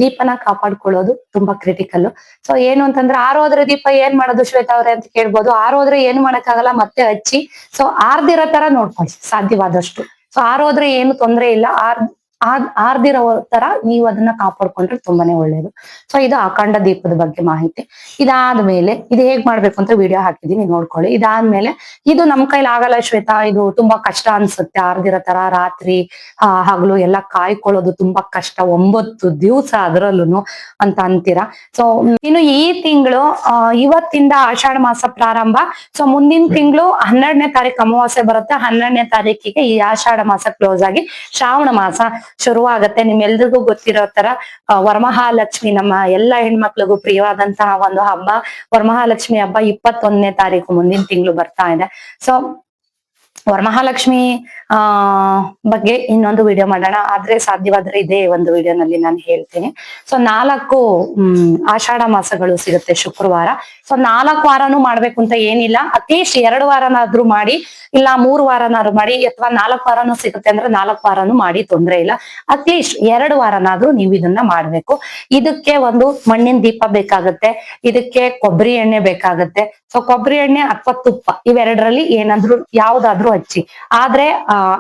ದೀಪನ ಕಾಪಾಡ್ಕೊಳ್ಳೋದು ತುಂಬಾ ಕ್ರಿಟಿಕಲ್. ಸೊ ಏನು ಅಂತಂದ್ರೆ, ಆರೋದ್ರೆ ದೀಪ ಏನ್ ಮಾಡೋದು ಶ್ವೇತಾ ಅವ್ರೆ ಅಂತ ಕೇಳ್ಬೋದು. ಆರೋದ್ರೆ ಏನು ಮಾಡಕ್ಕಾಗಲ್ಲ, ಮತ್ತೆ ಹಚ್ಚಿ. ಸೊ ಆರ್ದಿರೋ ತರ ನೋಡ್ಕೊಳ್ಳಿ ಸಾಧ್ಯವಾದಷ್ಟು. ಸೊ ಆರೋದ್ರೆ ಏನು ತೊಂದ್ರೆ ಇಲ್ಲ. ಆರ್ದಿರೋ ತರ ನೀವು ಅದನ್ನ ಕಾಪಾಡ್ಕೊಂಡ್ರೆ ತುಂಬಾನೇ ಒಳ್ಳೇದು. ಸೊ ಇದು ಅಖಂಡ ದೀಪದ ಬಗ್ಗೆ ಮಾಹಿತಿ. ಇದಾದ್ಮೇಲೆ ಇದು ಹೇಗ್ ಮಾಡ್ಬೇಕು ಅಂತ ವಿಡಿಯೋ ಹಾಕಿದೀನಿ, ನೋಡ್ಕೊಳ್ಳಿ. ಇದಾದ್ಮೇಲೆ ಇದು ನಮ್ ಕೈಲಿ ಆಗಲ್ಲ ಶ್ವೇತಾ, ಇದು ತುಂಬಾ ಕಷ್ಟ ಅನ್ಸುತ್ತೆ. ಆರ್ದಿರೋ ತರ ರಾತ್ರಿ ಹಗಲು ಎಲ್ಲ ಕಾಯ್ಕೊಳ್ಳೋದು ತುಂಬಾ ಕಷ್ಟ, 9 ದಿವಸ ಅದರಲ್ಲೂ ಅಂತ ಅಂತೀರಾ. ಸೊ ಇನ್ನು ಈ ತಿಂಗಳು ಇವತ್ತಿಂದ ಆಷಾಢ ಮಾಸ ಪ್ರಾರಂಭ. ಸೊ ಮುಂದಿನ ತಿಂಗಳು 12ನೇ ತಾರೀಕು ಅಮಾವಾಸ್ಯೆ ಬರುತ್ತೆ. 12ನೇ ತಾರೀಕಿಗೆ ಈ ಆಷಾಢ ಮಾಸ ಕ್ಲೋಸ್ ಆಗಿ ಶ್ರಾವಣ ಮಾಸ ಶುರುವಾಗತ್ತೆ. ನಿಮ್ಮೆಲ್ರಿಗೂ ಗೊತ್ತಿರೋ ತರ ವರಮಹಾಲಕ್ಷ್ಮಿ ನಮ್ಮ ಎಲ್ಲಾ ಹೆಣ್ಮಕ್ಳಿಗೂ ಪ್ರಿಯವಾದಂತಹ ಒಂದು ಹಬ್ಬ. ವರಮಹಾಲಕ್ಷ್ಮಿ ಹಬ್ಬ 21ನೇ ತಾರೀಕು ಮುಂದಿನ ತಿಂಗಳು ಬರ್ತಾ ಇದೆ. ಸೊ ವರಮಹಾಲಕ್ಷ್ಮಿ ಬಗ್ಗೆ ಇನ್ನೊಂದು ವಿಡಿಯೋ ಮಾಡೋಣ. ಆದ್ರೆ ಸಾಧ್ಯವಾದ್ರೆ ಇದೇ ಒಂದು ವಿಡಿಯೋನಲ್ಲಿ ನಾನು ಹೇಳ್ತೀನಿ. ಸೊ 4 ಆಷಾಢ ಮಾಸಗಳು ಸಿಗುತ್ತೆ ಶುಕ್ರವಾರ. ಸೊ 4 ವಾರನೂ ಮಾಡ್ಬೇಕು ಅಂತ ಏನಿಲ್ಲ. ಅಟ್ಲೀಸ್ಟ್ 2 ವಾರನಾದ್ರೂ ಮಾಡಿ, ಇಲ್ಲ 3 ವಾರನಾದ್ರು ಮಾಡಿ, ಅಥವಾ 4 ವಾರನೂ ಸಿಗುತ್ತೆ ಅಂದ್ರೆ 4 ವಾರನೂ ಮಾಡಿ, ತೊಂದ್ರೆ ಇಲ್ಲ. ಅಟ್ಲೀಸ್ಟ್ 2 ವಾರನಾದ್ರೂ ನೀವು ಇದನ್ನ ಮಾಡ್ಬೇಕು. ಇದಕ್ಕೆ ಒಂದು ಮಣ್ಣಿನ ದೀಪ ಬೇಕಾಗತ್ತೆ, ಇದಕ್ಕೆ ಕೊಬ್ಬರಿ ಎಣ್ಣೆ ಬೇಕಾಗತ್ತೆ. ಸೊ ಕೊಬ್ಬರಿ ಎಣ್ಣೆ ಅಥವಾ ತುಪ್ಪ ಇವೆರಡರಲ್ಲಿ ಏನಾದ್ರೂ ಯಾವ್ದಾದ್ರು ಹಚ್ಚಿ. ಆದ್ರೆ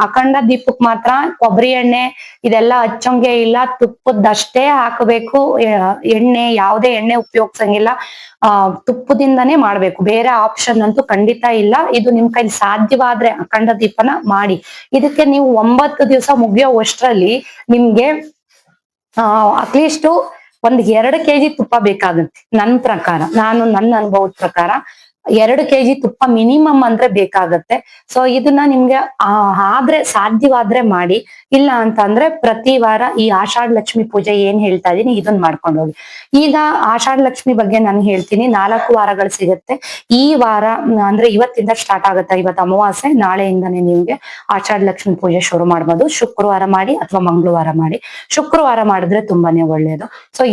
ಅಖಂಡ ದೀಪಕ್ ಮಾತ್ರ ಕೊಬ್ಬರಿ ಎಣ್ಣೆ ಇದೆಲ್ಲ ಹಚ್ಚಂಗೆ ಇಲ್ಲ, ತುಪ್ಪದಷ್ಟೇ ಹಾಕಬೇಕು. ಎಣ್ಣೆ ಯಾವುದೇ ಎಣ್ಣೆ ಉಪಯೋಗಿಸಂಗಿಲ್ಲ, ತುಪ್ಪದಿಂದನೇ ಮಾಡ್ಬೇಕು. ಬೇರೆ ಆಪ್ಷನ್ ಅಂತೂ ಖಂಡಿತ ಇಲ್ಲ. ಇದು ನಿಮ್ ಕೈಲಿ ಸಾಧ್ಯವಾದ್ರೆ ಅಖಂಡ ದೀಪನ ಮಾಡಿ. ಇದಕ್ಕೆ ನೀವು 9 ದಿವಸ ಮುಗಿಯೋವಷ್ಟರಲ್ಲಿ ನಿಮ್ಗೆ ಅಟ್ಲೀಸ್ಟ್ 2 kg ತುಪ್ಪ ಬೇಕಾಗುತ್ತೆ. ನನ್ನ ಅನುಭವದ ಪ್ರಕಾರ 2 kg ತುಪ್ಪ ಮಿನಿಮಮ್ ಅಂದ್ರೆ ಬೇಕಾಗತ್ತೆ. ಸೊ ಇದನ್ನ ನಿಮ್ಗೆ ಆದ್ರೆ ಸಾಧ್ಯವಾದ್ರೆ ಮಾಡಿ. ಇಲ್ಲ ಅಂತ ಅಂದ್ರೆ ಪ್ರತಿ ವಾರ ಈ ಆಷಾಢ ಲಕ್ಷ್ಮಿ ಪೂಜೆ ಏನ್ ಹೇಳ್ತಾ ಇದೀನಿ ಇದನ್ನ ಮಾಡ್ಕೊಂಡು ಹೋಗಿ. ಈಗ ಆಷಾಢ ಲಕ್ಷ್ಮಿ ಬಗ್ಗೆ ನಾನು ಹೇಳ್ತೀನಿ. 4 ವಾರಗಳು ಸಿಗುತ್ತೆ. ಈ ವಾರ ಅಂದ್ರೆ ಇವತ್ತಿಂದ ಸ್ಟಾರ್ಟ್ ಆಗುತ್ತೆ. ಇವತ್ತು ಅಮಾವಾಸ್ಯೆ, ನಾಳೆಯಿಂದಾನೇ ನಿಮ್ಗೆ ಆಷಾಢ ಲಕ್ಷ್ಮಿ ಪೂಜೆ ಶುರು ಮಾಡ್ಬೋದು. ಶುಕ್ರವಾರ ಮಾಡಿ ಅಥವಾ ಮಂಗಳವಾರ ಮಾಡಿ. ಶುಕ್ರವಾರ ಮಾಡಿದ್ರೆ ತುಂಬಾನೇ ಒಳ್ಳೇದು. ಸೊ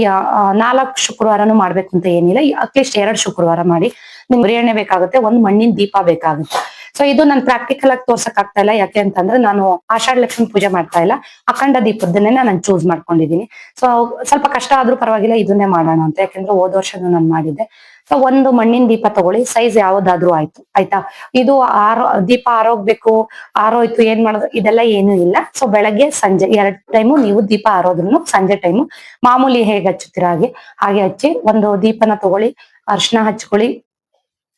4 ಶುಕ್ರವಾರನು ಮಾಡ್ಬೇಕು ಅಂತ ಏನಿಲ್ಲ. ಅಟ್ಲೀಸ್ಟ್ 2 ಶುಕ್ರವಾರ ಮಾಡಿ. ನಿಮ್ಗೆ ಎಣ್ಣೆ ಬೇಕಾಗುತ್ತೆ, ಒಂದು ಮಣ್ಣಿನ ದೀಪ ಬೇಕಾಗುತ್ತೆ. ಸೊ ಇದು ನಾನು ಪ್ರಾಕ್ಟಿಕಲ್ ಆಗಿ ತೋರ್ಸಕ್ ಆಗ್ತಾ ಇಲ್ಲ. ಯಾಕೆ ಅಂತಂದ್ರೆ ನಾನು ಆಷಾಢ ಲಕ್ಷ್ಮಿ ಪೂಜೆ ಮಾಡ್ತಾ ಇಲ್ಲ, ಅಖಂಡ ದೀಪದನ್ನೇ ನಾನು ಚೂಸ್ ಮಾಡ್ಕೊಂಡಿದೀನಿ. ಸೊ ಸ್ವಲ್ಪ ಕಷ್ಟ ಆದ್ರೂ ಪರವಾಗಿಲ್ಲ, ಇದನ್ನೇ ಮಾಡೋಣ ಅಂತ. ಯಾಕಂದ್ರೆ ಹೋದ ವರ್ಷನೂ ನಾನು ಮಾಡಿದ್ದೆ. ಸೊ ಒಂದು ಮಣ್ಣಿನ ದೀಪ ತಗೊಳ್ಳಿ, ಸೈಜ್ ಯಾವ್ದಾದ್ರು ಆಯ್ತಾ. ಇದು ದೀಪ ಆರೋಗ್ಬೇಕು, ಆರೋಯ್ತು ಏನ್ ಮಾಡೋದು ಇದೆಲ್ಲ ಏನು ಇಲ್ಲ. ಸೊ ಬೆಳಗ್ಗೆ ಸಂಜೆ 2 ಟೈಮು ನೀವು ದೀಪ ಆರೋದ್ರೂ ಸಂಜೆ ಟೈಮು ಮಾಮೂಲಿ ಹೇಗೆ ಹಚ್ಚುತ್ತೀರ ಹಾಗೆ ಹಚ್ಚಿ. ಒಂದು ದೀಪನ ತಗೊಳ್ಳಿ, ಅರ್ಶಿನ ಹಚ್ಕೊಳ್ಳಿ,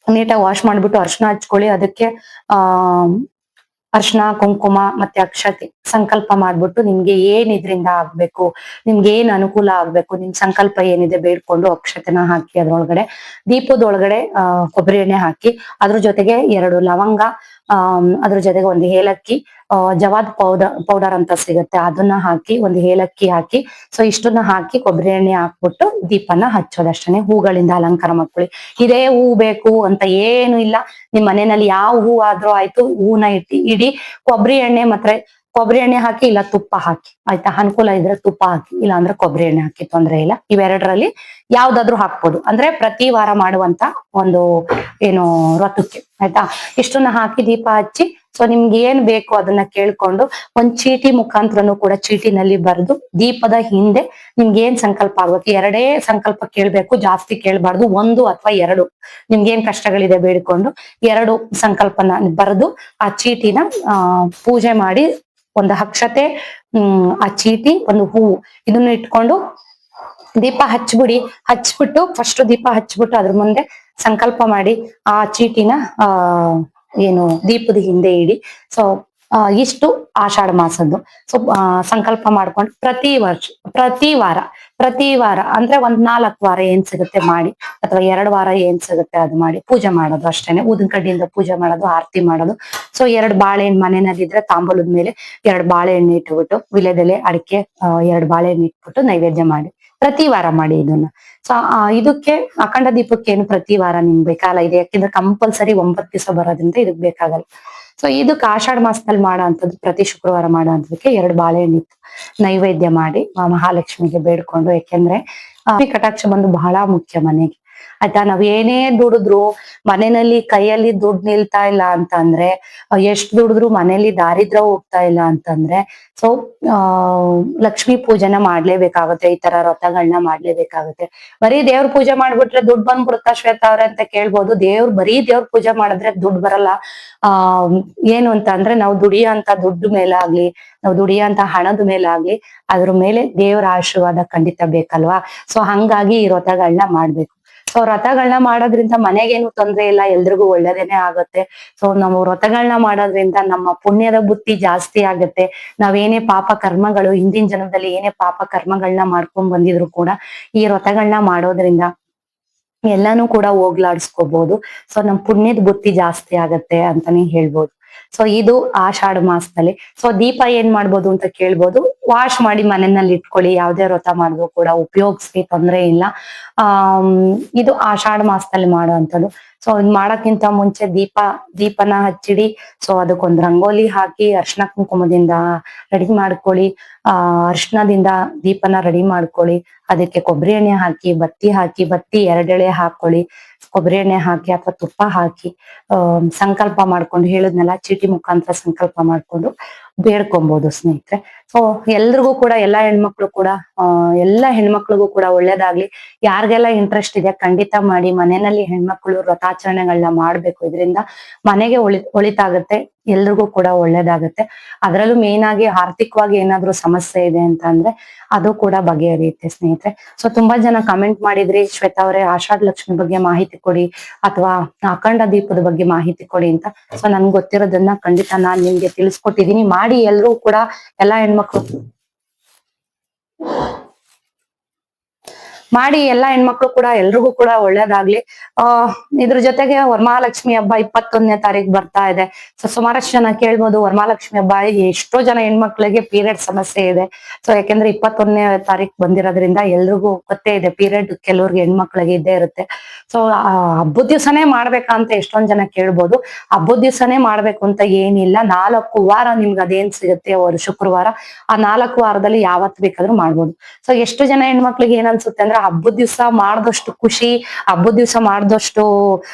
ನೀಟಾಗಿ ವಾಶ್ ಮಾಡ್ಬಿಟ್ಟು ಅರ್ಶಿನ ಹಚ್ಕೊಳ್ಳಿ. ಅದಕ್ಕೆ ಅರ್ಶಿನ, ಕುಂಕುಮ ಮತ್ತೆ ಅಕ್ಷತೆ ಸಂಕಲ್ಪ ಮಾಡ್ಬಿಟ್ಟು ನಿಮ್ಗೆ ಏನ್ ಇದ್ರಿಂದ ಆಗ್ಬೇಕು, ನಿಮ್ಗೆ ಏನ್ ಅನುಕೂಲ ಆಗ್ಬೇಕು, ನಿಮ್ ಸಂಕಲ್ಪ ಏನಿದೆ ಬೇಡ್ಕೊಂಡು ಅಕ್ಷತೆನ ಹಾಕಿ. ಅದ್ರೊಳಗಡೆ ದೀಪದೊಳಗಡೆ ಕೊಬ್ಬರಿ ಎಣ್ಣೆ ಹಾಕಿ, ಅದ್ರ ಜೊತೆಗೆ 2 ಲವಂಗ, ಅದ್ರ ಜೊತೆಗೆ 1 ಏಲಕ್ಕಿ, ಜವಾದ್ ಪೌಡರ್ ಅಂತ ಸಿಗುತ್ತೆ, ಅದನ್ನ ಹಾಕಿ, 1 ಏಲಕ್ಕಿ ಹಾಕಿ. ಸೊ ಇಷ್ಟನ್ನ ಹಾಕಿ ಕೊಬ್ಬರಿ ಎಣ್ಣೆ ಹಾಕ್ಬಿಟ್ಟು ದೀಪನ ಹಚ್ಚೋದಷ್ಟೇ. ಹೂಗಳಿಂದ ಅಲಂಕಾರ ಮಾಡ್ಕೊಳ್ಳಿ. ಇದೇ ಹೂ ಬೇಕು ಅಂತ ಏನು ಇಲ್ಲ. ನಿಮ್ ಮನೆಯಲ್ಲಿ ಯಾವ ಹೂ ಆದ್ರೂ ಆಯ್ತು, ಹೂನ ಇಡಿ. ಕೊಬ್ಬರಿ ಎಣ್ಣೆ ಹಾಕಿ, ಇಲ್ಲ ತುಪ್ಪ ಹಾಕಿ. ಆಯ್ತಾ, ಅನುಕೂಲ ಇದ್ರೆ ತುಪ್ಪ ಹಾಕಿ, ಇಲ್ಲ ಅಂದ್ರೆ ಕೊಬ್ಬರಿ ಎಣ್ಣೆ ಹಾಕಿ, ತೊಂದ್ರೆ ಇಲ್ಲ. ಇವೆರಡರಲ್ಲಿ ಯಾವ್ದಾದ್ರು ಹಾಕ್ಬೋದು. ಅಂದ್ರೆ ಪ್ರತಿ ವಾರ ಮಾಡುವಂತ ಒಂದು ಏನು ವ್ರತಕ್ಕೆ. ಆಯ್ತಾ, ಇಷ್ಟನ್ನ ಹಾಕಿ ದೀಪ ಹಚ್ಚಿ. ಸೊ ನಿಮ್ಗೆ ಏನ್ ಬೇಕು ಅದನ್ನ ಕೇಳ್ಕೊಂಡು ಒಂದ್ ಚೀಟಿ ಮುಖಾಂತರನು ಕೂಡ ಚೀಟಿನಲ್ಲಿ ಬರೆದು ದೀಪದ ಹಿಂದೆ ನಿಮ್ಗೆ ಏನ್ ಸಂಕಲ್ಪ ಆಗ್ಬೇಕು, 2 ಸಂಕಲ್ಪ ಕೇಳ್ಬೇಕು, ಜಾಸ್ತಿ ಕೇಳ್ಬಾರ್ದು. 1 ಅಥವಾ 2 ನಿಮ್ಗೆ ಏನ್ ಕಷ್ಟಗಳಿದೆ ಬೇಡಿಕೊಂಡು 2 ಸಂಕಲ್ಪನ ಬರೆದು ಆ ಚೀಟಿನ ಪೂಜೆ ಮಾಡಿ, 1 ಅಕ್ಷತೆ, ಆ ಚೀಟಿ, 1 ಹೂವು ಇದನ್ನ ಇಟ್ಕೊಂಡು ದೀಪ ಹಚ್ಬಿಡಿ. ಹಚ್ಬಿಟ್ಟು ಫಸ್ಟ್ ದೀಪ ಹಚ್ಬಿಟ್ಟು ಅದ್ರ ಮುಂದೆ ಸಂಕಲ್ಪ ಮಾಡಿ ಆ ಚೀಟಿನ ಆ ಏನು ದೀಪದ ಹಿಂದೆ ಇಡಿ. ಸೊ ಇಷ್ಟು ಆಷಾಢ ಮಾಸದ್ದು. ಸೊ ಸಂಕಲ್ಪ ಮಾಡ್ಕೊಂಡು ಪ್ರತಿ ವಾರ ಅಂದ್ರೆ ಒಂದ್ 4 ವಾರ ಏನ್ ಸಿಗುತ್ತೆ ಮಾಡಿ, ಅಥವಾ 2 ವಾರ ಏನ್ ಸಿಗುತ್ತೆ ಅದು ಮಾಡಿ ಪೂಜೆ ಮಾಡೋದು ಅಷ್ಟೇನೆ. ಊದಿನ ಕಡ್ಡಿಯಿಂದ ಪೂಜೆ ಮಾಡೋದು, ಆರತಿ ಮಾಡೋದು. ಸೊ 2 ಬಾಳೆಹಣ್ಣು ಮನೆಯಲ್ಲಿದ್ರೆ ತಾಂಬೂಲದ ಮೇಲೆ 2 ಬಾಳೆಹಣ್ಣು ಇಟ್ಬಿಟ್ಟು, ವಿಳೆದೆಲೆ, ಅಡಿಕೆ 2 ಬಾಳೆಹಣ್ಣು ಇಟ್ಬಿಟ್ಟು ನೈವೇದ್ಯ ಮಾಡಿ ಪ್ರತಿ ವಾರ ಮಾಡಿ ಇದನ್ನ. ಸೊ ಇದಕ್ಕೆ ಅಖಂಡ ದೀಪಕ್ಕೆ ಏನು ಪ್ರತಿ ವಾರ ನಿಮ್ಗೆ ಬೇಕಾಗಲ್ಲ ಇದೆ, ಯಾಕೆಂದ್ರೆ ಕಂಪಲ್ಸರಿ 9 ದಿವಸ ಬರೋದ್ರಿಂದ ಇದಕ್ ಬೇಕಾಗಲ್ಲ. ಸೊ ಇದಕ್ಕೆ ಆಷಾಢ ಮಾಸದಲ್ಲಿ ಮಾಡೋ ಅಂತದ್ದು, ಪ್ರತಿ ಶುಕ್ರವಾರ ಮಾಡೋ ಅಂತದಕ್ಕೆ 2 ಬಾಳೆಹಣ್ಣು ಇತ್ತು ನೈವೇದ್ಯ ಮಾಡಿ ಮಹಾಲಕ್ಷ್ಮಿಗೆ ಬೇಡ್ಕೊಂಡು. ಯಾಕೆಂದ್ರೆ ಕಟಾಕ್ಷ ಬಂದು ಬಹಳ ಮುಖ್ಯ ಮನೆಗೆ, ಆಯ್ತಾ. ನಾವ್ ಏನೇ ದುಡಿದ್ರು ಮನೆಯಲ್ಲಿ ಕೈಯಲ್ಲಿ ದುಡ್ಡು ನಿಲ್ತಾ ಇಲ್ಲ ಅಂತಂದ್ರೆ, ಎಷ್ಟ್ ದುಡಿದ್ರು ಮನೇಲಿ ದಾರಿದ್ರ ಹೋಗ್ತಾ ಇಲ್ಲ ಅಂತಂದ್ರೆ, ಸೊ ಲಕ್ಷ್ಮೀ ಪೂಜೆನ ಮಾಡ್ಲೇಬೇಕಾಗುತ್ತೆ, ಈ ತರ ವ್ರತಗಳನ್ನ ಮಾಡ್ಲೇಬೇಕಾಗುತ್ತೆ. ಬರೀ ದೇವ್ರ ಪೂಜೆ ಮಾಡ್ಬಿಟ್ರೆ ದುಡ್ಡು ಬಂದ್ಬಿಡುತ್ತಾ ಶ್ವೇತಾ ಅವ್ರೆ ಅಂತ ಕೇಳ್ಬೋದು. ಬರೀ ದೇವ್ರ ಪೂಜೆ ಮಾಡಿದ್ರೆ ದುಡ್ಡು ಬರಲ್ಲ. ಏನು ಅಂತ ಅಂದ್ರೆ ನಾವು ದುಡಿಯೋಂತ ದುಡ್ಡು ಮೇಲಾಗ್ಲಿ, ನಾವು ದುಡಿಯೋಂತ ಹಣದ ಮೇಲಾಗ್ಲಿ, ಅದ್ರ ಮೇಲೆ ದೇವರ ಆಶೀರ್ವಾದ ಖಂಡಿತ ಬೇಕಲ್ವಾ. ಸೊ ಹಂಗಾಗಿ ಈ ವ್ರತಗಳನ್ನ ಮಾಡ್ಬೇಕು. ಸೊ ವ್ರತಗಳನ್ನ ಮಾಡೋದ್ರಿಂದ ಮನೆಗೇನು ತೊಂದ್ರೆ ಇಲ್ಲ, ಎಲ್ರಿಗೂ ಒಳ್ಳೇದೇನೆ ಆಗುತ್ತೆ. ಸೊ ನಾವು ವ್ರತಗಳನ್ನ ಮಾಡೋದ್ರಿಂದ ನಮ್ಮ ಪುಣ್ಯದ ಬುತ್ತಿ ಜಾಸ್ತಿ ಆಗುತ್ತೆ. ನಾವೇನೇ ಪಾಪ ಕರ್ಮಗಳು ಹಿಂದಿನ ಜನ್ಮದಲ್ಲಿ ಏನೇ ಪಾಪ ಕರ್ಮಗಳನ್ನ ಮಾಡ್ಕೊಂಡ್ ಬಂದಿದ್ರು ಕೂಡ ಈ ವ್ರತಗಳನ್ನ ಮಾಡೋದ್ರಿಂದ ಎಲ್ಲಾನು ಕೂಡ ಹೋಗ್ಲಾಡ್ಸ್ಕೋಬಹುದು. ಸೊ ನಮ್ ಪುಣ್ಯದ ಬುತ್ತಿ ಜಾಸ್ತಿ ಆಗತ್ತೆ ಅಂತಾನೆ ಹೇಳ್ಬೋದು. ಸೊ ಇದು ಆಷಾಢ ಮಾಸದಲ್ಲಿ. ಸೊ ದೀಪ ಏನ್ ಮಾಡ್ಬೋದು ಅಂತ ಕೇಳ್ಬೋದು. ವಾಶ್ ಮಾಡಿ ಮನೆಯಲ್ಲಿ ಇಟ್ಕೊಳ್ಳಿ, ಯಾವ್ದೇ ವ್ರತ ಮಾಡಿದ್ರು ಕೂಡ ಉಪಯೋಗಿಸಿ, ತೊಂದ್ರೆ ಇಲ್ಲ. ಇದು ಆಷಾಢ ಮಾಸದಲ್ಲಿ ಮಾಡುವಂಥದ್ದು. ಸೊ ಇದ್ ಮಾಡಕ್ಕಿಂತ ಮುಂಚೆ ದೀಪನ ಹಚ್ಚಿಡಿ. ಸೊ ಅದಕ್ಕೊಂದ್ ರಂಗೋಲಿ ಹಾಕಿ ಅರ್ಶಿನ ಕುಂಕುಮದಿಂದ ರೆಡಿ ಮಾಡ್ಕೊಳ್ಳಿ. ಅರ್ಶಿನದಿಂದ ದೀಪನ ರೆಡಿ ಮಾಡ್ಕೊಳ್ಳಿ. ಅದಕ್ಕೆ ಕೊಬ್ಬರಿ ಎಣ್ಣೆ ಹಾಕಿ, ಬತ್ತಿ 2 ಎಳೆ ಹಾಕೊಳ್ಳಿ. ಕೊಬ್ಬರಿ ಎಣ್ಣೆ ಹಾಕಿ ಅಥವಾ ತುಪ್ಪ ಹಾಕಿ ಸಂಕಲ್ಪ ಮಾಡ್ಕೊಂಡು, ಹೇಳದ್ನೆಲ್ಲ ಚೀಟಿ ಮುಖಾಂತರ ಸಂಕಲ್ಪ ಮಾಡ್ಕೊಂಡು ಬೇಡ್ಕೊಬಹುದು ಸ್ನೇಹಿತರೆ. ಸೊ ಎಲ್ರಿಗೂ ಕೂಡ, ಎಲ್ಲಾ ಹೆಣ್ಮಕ್ಳಿಗೂ ಕೂಡ ಒಳ್ಳೇದಾಗ್ಲಿ. ಯಾರಿಗೆಲ್ಲ ಇಂಟ್ರೆಸ್ಟ್ ಇದೆ ಖಂಡಿತ ಮಾಡಿ. ಮನೆಯಲ್ಲಿ ಹೆಣ್ಮಕ್ಳು ವ್ರತಾಚರಣೆಗಳನ್ನ ಮಾಡ್ಬೇಕು. ಇದರಿಂದ ಮನೆಗೆ ಒಳಿತಾಗತ್ತೆ, ಎಲ್ರಿಗೂ ಕೂಡ ಒಳ್ಳೇದಾಗತ್ತೆ. ಅದ್ರಲ್ಲೂ ಮೇನ್ ಆಗಿ ಆರ್ಥಿಕವಾಗಿ ಏನಾದ್ರೂ ಸಮಸ್ಯೆ ಇದೆ ಅಂತ ಅಂದ್ರೆ ಅದು ಕೂಡ ಬಗೆಹರಿಯುತ್ತೆ ಸ್ನೇಹಿತರೆ. ಸೊ ತುಂಬಾ ಜನ ಕಮೆಂಟ್ ಮಾಡಿದ್ರಿ, ಶ್ವೇತಾ ಅವರೇ ಆಷಾಢ ಲಕ್ಷ್ಮಿ ಬಗ್ಗೆ ಮಾಹಿತಿ ಕೊಡಿ ಅಥವಾ ಅಖಂಡ ದೀಪದ ಬಗ್ಗೆ ಮಾಹಿತಿ ಕೊಡಿ ಅಂತ. ಸೊ ನನ್ಗೆ ಗೊತ್ತಿರೋದನ್ನ ಖಂಡಿತ ನಾನ್ ನಿಮ್ಗೆ ತಿಳಿಸ್ಕೊಟ್ಟಿದೀನಿ. ಮಾಡಿ ಎಲ್ರೂ ಕೂಡ, ಎಲ್ಲಾ ಹೆಣ್ಮಕ್ಳು ಕೂಡ ಎಲ್ರಿಗೂ ಕೂಡ ಒಳ್ಳೇದಾಗ್ಲಿ. ಇದ್ರ ಜೊತೆಗೆ ವರಮಹಾಲಕ್ಷ್ಮಿ ಹಬ್ಬ 21ನೇ ತಾರೀಕು ಬರ್ತಾ ಇದೆ. ಸೊ ಸುಮಾರಷ್ಟು ಜನ ಕೇಳ್ಬೋದು, ವರಮಹಾಲಕ್ಷ್ಮಿ ಹಬ್ಬ ಎಷ್ಟೋ ಜನ ಹೆಣ್ಮಕ್ಳಿಗೆ ಪೀರಿಯಡ್ ಸಮಸ್ಯೆ ಇದೆ. ಸೊ ಯಾಕೆಂದ್ರೆ 21ನೇ ತಾರೀಕು ಬಂದಿರೋದ್ರಿಂದ ಎಲ್ರಿಗೂ ಗೊತ್ತೇ ಇದೆ, ಪೀರಿಯಡ್ ಕೆಲವ್ರಿಗೆ ಹೆಣ್ಮಕ್ಳಿಗೆ ಇದ್ದೇ ಇರುತ್ತೆ. ಸೊ ಹಬ್ಬದ ದಿವ್ಸನೇ ಮಾಡ್ಬೇಕಂತ ಎಷ್ಟೊಂದ್ ಜನ ಕೇಳ್ಬೋದು. ಹಬ್ಬದ ದಿವ್ಸನೇ ಮಾಡ್ಬೇಕು ಅಂತ ಏನಿಲ್ಲ. 4 ವಾರ ನಿಮ್ಗೆ ಅದೇನ್ ಸಿಗುತ್ತೆ ಶುಕ್ರವಾರ, ಆ 4 ವಾರದಲ್ಲಿ ಯಾವತ್ ಬೇಕಾದ್ರೂ ಮಾಡ್ಬೋದು. ಸೊ ಎಷ್ಟು ಜನ ಹೆಣ್ಮಕ್ಳಿಗೆ ಏನ್ ಅನ್ಸುತ್ತೆ ಅಂದ್ರೆ, ಹಬ್ಬದ ದಿವ್ಸ ಮಾಡ್ದಷ್ಟು ಖುಷಿ, ಹಬ್ಬದ ದಿವ್ಸ ಮಾಡ್ದಷ್ಟು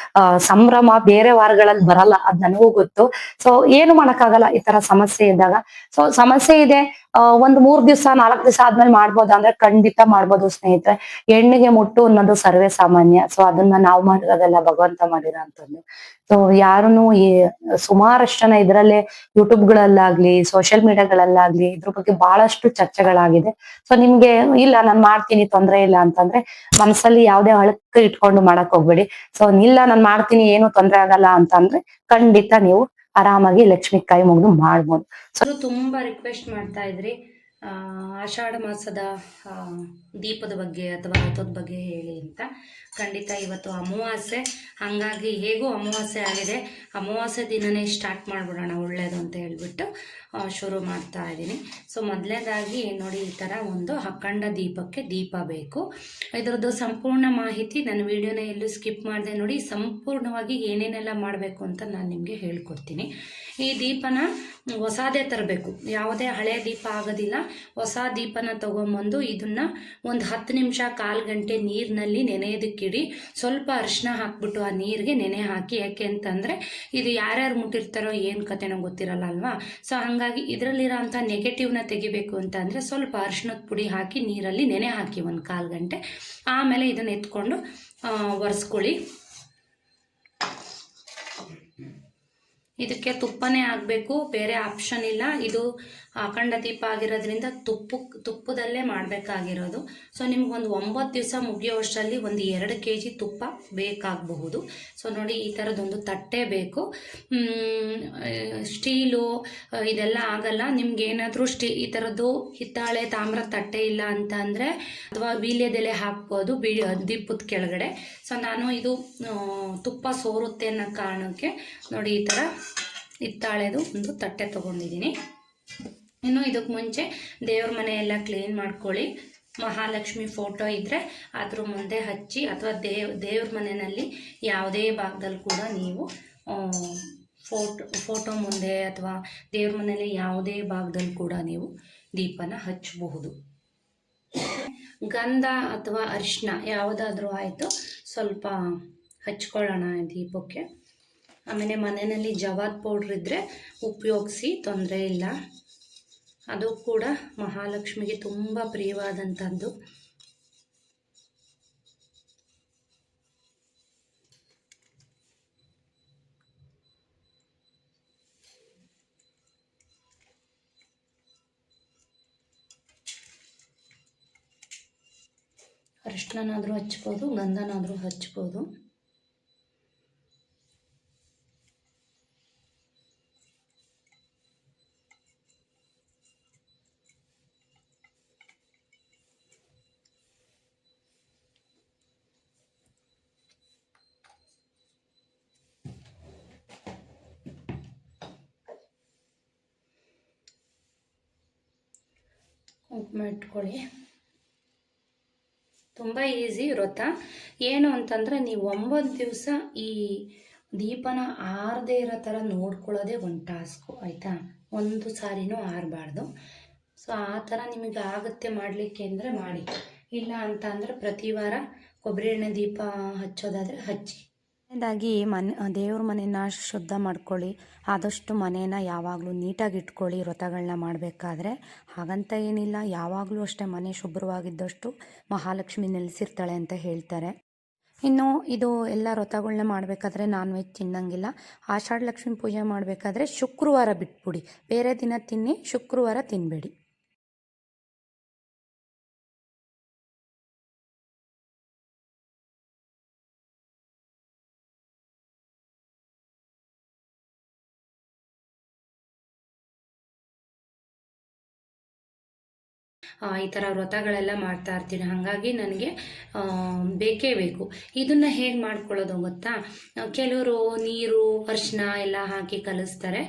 ಸಂಭ್ರಮ ಬೇರೆ ವಾರಗಳಲ್ಲಿ ಬರಲ್ಲ. ಅದ್ ನನಗೂ ಗೊತ್ತು. ಸೊ ಏನು ಮಾಡಕ್ಕಾಗಲ್ಲ ಈ ತರ ಸಮಸ್ಯೆ ಇದ್ದಾಗ. ಸೊ ಸಮಸ್ಯೆ ಇದೆ, ಒಂದ್ 3 ದಿವ್ಸ 4 ದಿವ್ಸ ಆದ್ಮೇಲೆ ಮಾಡ್ಬೋದು ಅಂದ್ರೆ ಖಂಡಿತ ಮಾಡ್ಬೋದು ಸ್ನೇಹಿತರೆ. ಹೆಣ್ಣಿಗೆ ಮುಟ್ಟು ಅನ್ನೋದು ಸರ್ವೇ ಸಾಮಾನ್ಯ. ಸೊ ಅದನ್ನ ನಾವು ಮಾಡಿರೋದಲ್ಲ, ಭಗವಂತ ಮಾಡಿರೋ ಅಂತದ್ದು. ಸೊ ಯಾರುನು ಸುಮಾರಷ್ಟು ಜನ ಇದ್ರಲ್ಲೇ ಯೂಟ್ಯೂಬ್ ಗಳಲ್ಲಾಗ್ಲಿ, ಸೋಷಿಯಲ್ ಮೀಡಿಯಾಗಳಲ್ಲಾಗ್ಲಿ ಇದ್ರ ಬಗ್ಗೆ ಬಹಳಷ್ಟು ಚರ್ಚೆಗಳಾಗಿದೆ. ಸೊ ನಿಮ್ಗೆ ಇಲ್ಲ ನಾನ್ ಮಾಡ್ತೀನಿ ತೊಂದ್ರೆ ಇಲ್ಲ ಅಂತಂದ್ರೆ ಮನಸ್ಸಲ್ಲಿ ಯಾವ್ದೇ ಅಳಕ ಇಟ್ಕೊಂಡು ಮಾಡಕ್ ಹೋಗ್ಬೇಡಿ. ಸೊ ಇಲ್ಲ ನಾನ್ ಮಾಡ್ತೀನಿ ಏನು ತೊಂದ್ರೆ ಆಗಲ್ಲ ಅಂತ ಅಂದ್ರೆ ಖಂಡಿತ ನೀವು ಆರಾಮಾಗಿ ಲಕ್ಷ್ಮಿ ಕೈ ಮುಗಿದು ಮಾಡ್ಬೋದು. ಸೊ ತುಂಬಾ ರಿಕ್ವೆಸ್ಟ್ ಮಾಡ್ತಾ ಇದ್ರಿ, ಆಷಾಢ ಮಾಸದ ದೀಪದ ಬಗ್ಗೆ ಅಥವಾ ವ್ರತದ ಬಗ್ಗೆ ಹೇಳಿ ಅಂತ. ಖಂಡಿತ ಇವತ್ತು ಅಮಾವಾಸ್ಯೆ, ಹಾಗಾಗಿ ಹೇಗೂ ಅಮಾವಾಸ್ಯೆ ಆಗಿದೆ, ಅಮಾವಾಸ್ಯೆ ದಿನನೇ ಸ್ಟಾರ್ಟ್ ಮಾಡಿಬಿಡೋಣ ಒಳ್ಳೇದು ಅಂತ ಹೇಳ್ಬಿಟ್ಟು ಶುರು ಮಾಡ್ತಾ ಇದ್ದೀನಿ. ಸೊ ಮೊದಲನೇದಾಗಿ ನೋಡಿ, ಈ ಥರ ಒಂದು ಅಖಂಡ ದೀಪಕ್ಕೆ ದೀಪ ಬೇಕು. ಇದರದ್ದು ಸಂಪೂರ್ಣ ಮಾಹಿತಿ ನನ್ನ ವಿಡಿಯೋನ ಎಲ್ಲೂ ಸ್ಕಿಪ್ ಮಾಡಿದೆ ನೋಡಿ, ಸಂಪೂರ್ಣವಾಗಿ ಏನೇನೆಲ್ಲ ಮಾಡಬೇಕು ಅಂತ ನಾನು ನಿಮಗೆ ಹೇಳ್ಕೊಡ್ತೀನಿ. ಈ ದೀಪನ ಹೊಸದೇ ತರಬೇಕು, ಯಾವುದೇ ಹಳೆ ದೀಪ ಆಗೋದಿಲ್ಲ. ಹೊಸ ದೀಪನ ತೊಗೊಂಬಂದು ಇದನ್ನು ಒಂದು 10 ನಿಮಿಷ 1/4 ಗಂಟೆ ನೀರಿನಲ್ಲಿ ನೆನೆಯೋದಕ್ಕಿಡಿ. ಸ್ವಲ್ಪ ಅರಿಶಿನ ಹಾಕ್ಬಿಟ್ಟು ಆ ನೀರಿಗೆ ನೆನೆ ಹಾಕಿ. ಯಾಕೆ ಅಂತಂದರೆ ಇದು ಯಾರ್ಯಾರು ಮುಟ್ಟಿರ್ತಾರೋ ಏನು ಕತೆನೋ ಗೊತ್ತಿರಲ್ಲ ಅಲ್ವಾ. ಸೊ ಹಾಗಾಗಿ ಇದರಲ್ಲಿರೋ ಅಂಥ ನೆಗೆಟಿವ್ನ ತೆಗಿಬೇಕು ಅಂತ ಅಂದರೆ ಸ್ವಲ್ಪ ಅರಿಶಿನದ ಪುಡಿ ಹಾಕಿ ನೀರಲ್ಲಿ ನೆನೆ ಹಾಕಿ 1/4 ಗಂಟೆ. ಆಮೇಲೆ ಇದನ್ನು ಎತ್ಕೊಂಡು ಒರೆಸ್ಕೊಳ್ಳಿ. ಇದಕ್ಕೆ ತುಪ್ಪನೇ ಆಗಬೇಕು, ಬೇರೆ ಆಪ್ಷನ್ ಇಲ್ಲ. ಇದು ಅಖಂಡ ದೀಪ ಆಗಿರೋದ್ರಿಂದ ತುಪ್ಪದಲ್ಲೇ ಮಾಡಬೇಕಾಗಿರೋದು. ಸೊ ನಿಮ್ಗೊಂದು 9 ದಿವಸ ಮುಗಿಯೋಷ್ಟರಲ್ಲಿ ಒಂದು 2 kg ತುಪ್ಪ ಬೇಕಾಗಬಹುದು. ಸೊ ನೋಡಿ, ಈ ಥರದೊಂದು ತಟ್ಟೆ ಬೇಕು. ಸ್ಟೀಲು ಇದೆಲ್ಲ ಆಗಲ್ಲ. ನಿಮ್ಗೆ ಏನಾದರೂ ಈ ಥರದ್ದು ಹಿತ್ತಾಳೆ ತಾಮ್ರ ತಟ್ಟೆ ಇಲ್ಲ ಅಂತ ಅಂದರೆ ಅಥವಾ ವೀಳ್ಯದೆಲೆ ಹಾಕ್ಬೋದು ದೀಪದ ಕೆಳಗಡೆ. ಸೊ ನಾನು ಇದು ತುಪ್ಪ ಸೋರುತ್ತೆ ಅನ್ನೋ ಕಾರಣಕ್ಕೆ ನೋಡಿ ಈ ಥರ ಹಿತ್ತಾಳೆದು ಒಂದು ತಟ್ಟೆ ತೊಗೊಂಡಿದ್ದೀನಿ. ಇನ್ನು ಇದಕ್ಕೆ ಮುಂಚೆ ದೇವ್ರ ಮನೆ ಎಲ್ಲ ಕ್ಲೀನ್ ಮಾಡ್ಕೊಳ್ಳಿ. ಮಹಾಲಕ್ಷ್ಮಿ ಫೋಟೋ ಇದ್ದರೆ ಅದ್ರ ಮುಂದೆ ಹಚ್ಚಿ, ಅಥವಾ ದೇವ್ರ ಮನೆಯಲ್ಲಿ ಯಾವುದೇ ಭಾಗದಲ್ಲಿ ಕೂಡ ನೀವು ಫೋಟೋ ಮುಂದೆ ಅಥವಾ ದೇವ್ರ ಮನೆಯಲ್ಲಿ ಯಾವುದೇ ಭಾಗದಲ್ಲಿ ಕೂಡ ನೀವು ದೀಪನ ಹಚ್ಚಬಹುದು. ಗಂಧ ಅಥವಾ ಅರಿಶಿನ ಯಾವುದಾದ್ರೂ ಆಯಿತು, ಸ್ವಲ್ಪ ಹಚ್ಕೊಳ್ಳೋಣ ದೀಪಕ್ಕೆ. ಆಮೇಲೆ ಮನೆಯಲ್ಲಿ ಜವಾದ್ ಪೌಡ್ರ್ ಇದ್ದರೆ ಉಪಯೋಗಿಸಿ, ತೊಂದರೆ ಇಲ್ಲ. ಅದು ಕೂಡ ಮಹಾಲಕ್ಷ್ಮಿಗೆ ತುಂಬ ಪ್ರಿಯವಾದಂಥದ್ದು. ಅರಿಶಿನನಾದರೂ ಹಚ್ಬೋದು, ಗಂಧನಾದರೂ ಹಚ್ಬೋದು. ಕುಂಕುಮ ಇಟ್ಕೊಳ್ಳಿ. ತುಂಬ ಈಸಿ ವ್ರತ. ಏನು ಅಂತಂದರೆ ನೀವು 9 ದಿವಸ ಈ ದೀಪನ ಆರದೇ ಇರೋ ಥರ ನೋಡ್ಕೊಳ್ಳೋದೇ ಒಂದು ಟಾಸ್ಕು, ಆಯಿತಾ? ಒಂದು ಸಾರಿನೂ ಆರಬಾರ್ದು. ಸೊ ಆ ಥರ ನಿಮಗೆ ಆಗುತ್ತೆ ಮಾಡಲಿಕ್ಕೆ ಅಂದರೆ ಮಾಡಿ. ಇಲ್ಲ ಅಂತ ಅಂದರೆ ಪ್ರತಿ ವಾರ ಕೊಬ್ಬರಿ ಎಣ್ಣೆ ದೀಪ ಹಚ್ಚೋದಾದರೆ ಹಚ್ಚಿ. ಹಾಗಾಗಿ ದೇವ್ರ ಮನೆಯನ್ನು ಶುದ್ಧ ಮಾಡ್ಕೊಳ್ಳಿ. ಆದಷ್ಟು ಮನೇನ ಯಾವಾಗಲೂ ನೀಟಾಗಿ ಇಟ್ಕೊಳ್ಳಿ ವ್ರತಗಳನ್ನ ಮಾಡಬೇಕಾದ್ರೆ. ಹಾಗಂತ ಏನಿಲ್ಲ, ಯಾವಾಗಲೂ ಅಷ್ಟೇ ಮನೆ ಶುಭ್ರವಾಗಿದ್ದಷ್ಟು ಮಹಾಲಕ್ಷ್ಮಿ ನೆಲೆಸಿರ್ತಾಳೆ ಅಂತ ಹೇಳ್ತಾರೆ. ಇನ್ನು ಇದು ಎಲ್ಲ ವ್ರತಗಳನ್ನ ಮಾಡಬೇಕಾದ್ರೆ ನಾನ್ ವೆಜ್ ತಿನ್ನಂಗಿಲ್ಲ. ಆಷಾಢ ಲಕ್ಷ್ಮಿ ಪೂಜೆ ಮಾಡಬೇಕಾದ್ರೆ ಶುಕ್ರವಾರ ಬಿಟ್ಬಿಡಿ, ಬೇರೆ ದಿನ ತಿನ್ನಿ, ಶುಕ್ರವಾರ ತಿನ್ನಬೇಡಿ. ಈ ಥರ ವ್ರತಗಳೆಲ್ಲ ಮಾಡ್ತಾ ಇರ್ತೀನಿ. ಹಾಗಾಗಿ ನನಗೆ ಬೇಕೇ ಬೇಕು. ಇದನ್ನು ಹೇಗೆ ಮಾಡ್ಕೊಳ್ಳೋದು ಗೊತ್ತಾ? ಕೆಲವರು ನೀರು ಅರಿಶಿನ ಎಲ್ಲ ಹಾಕಿ ಕಲಿಸ್ತಾರೆ.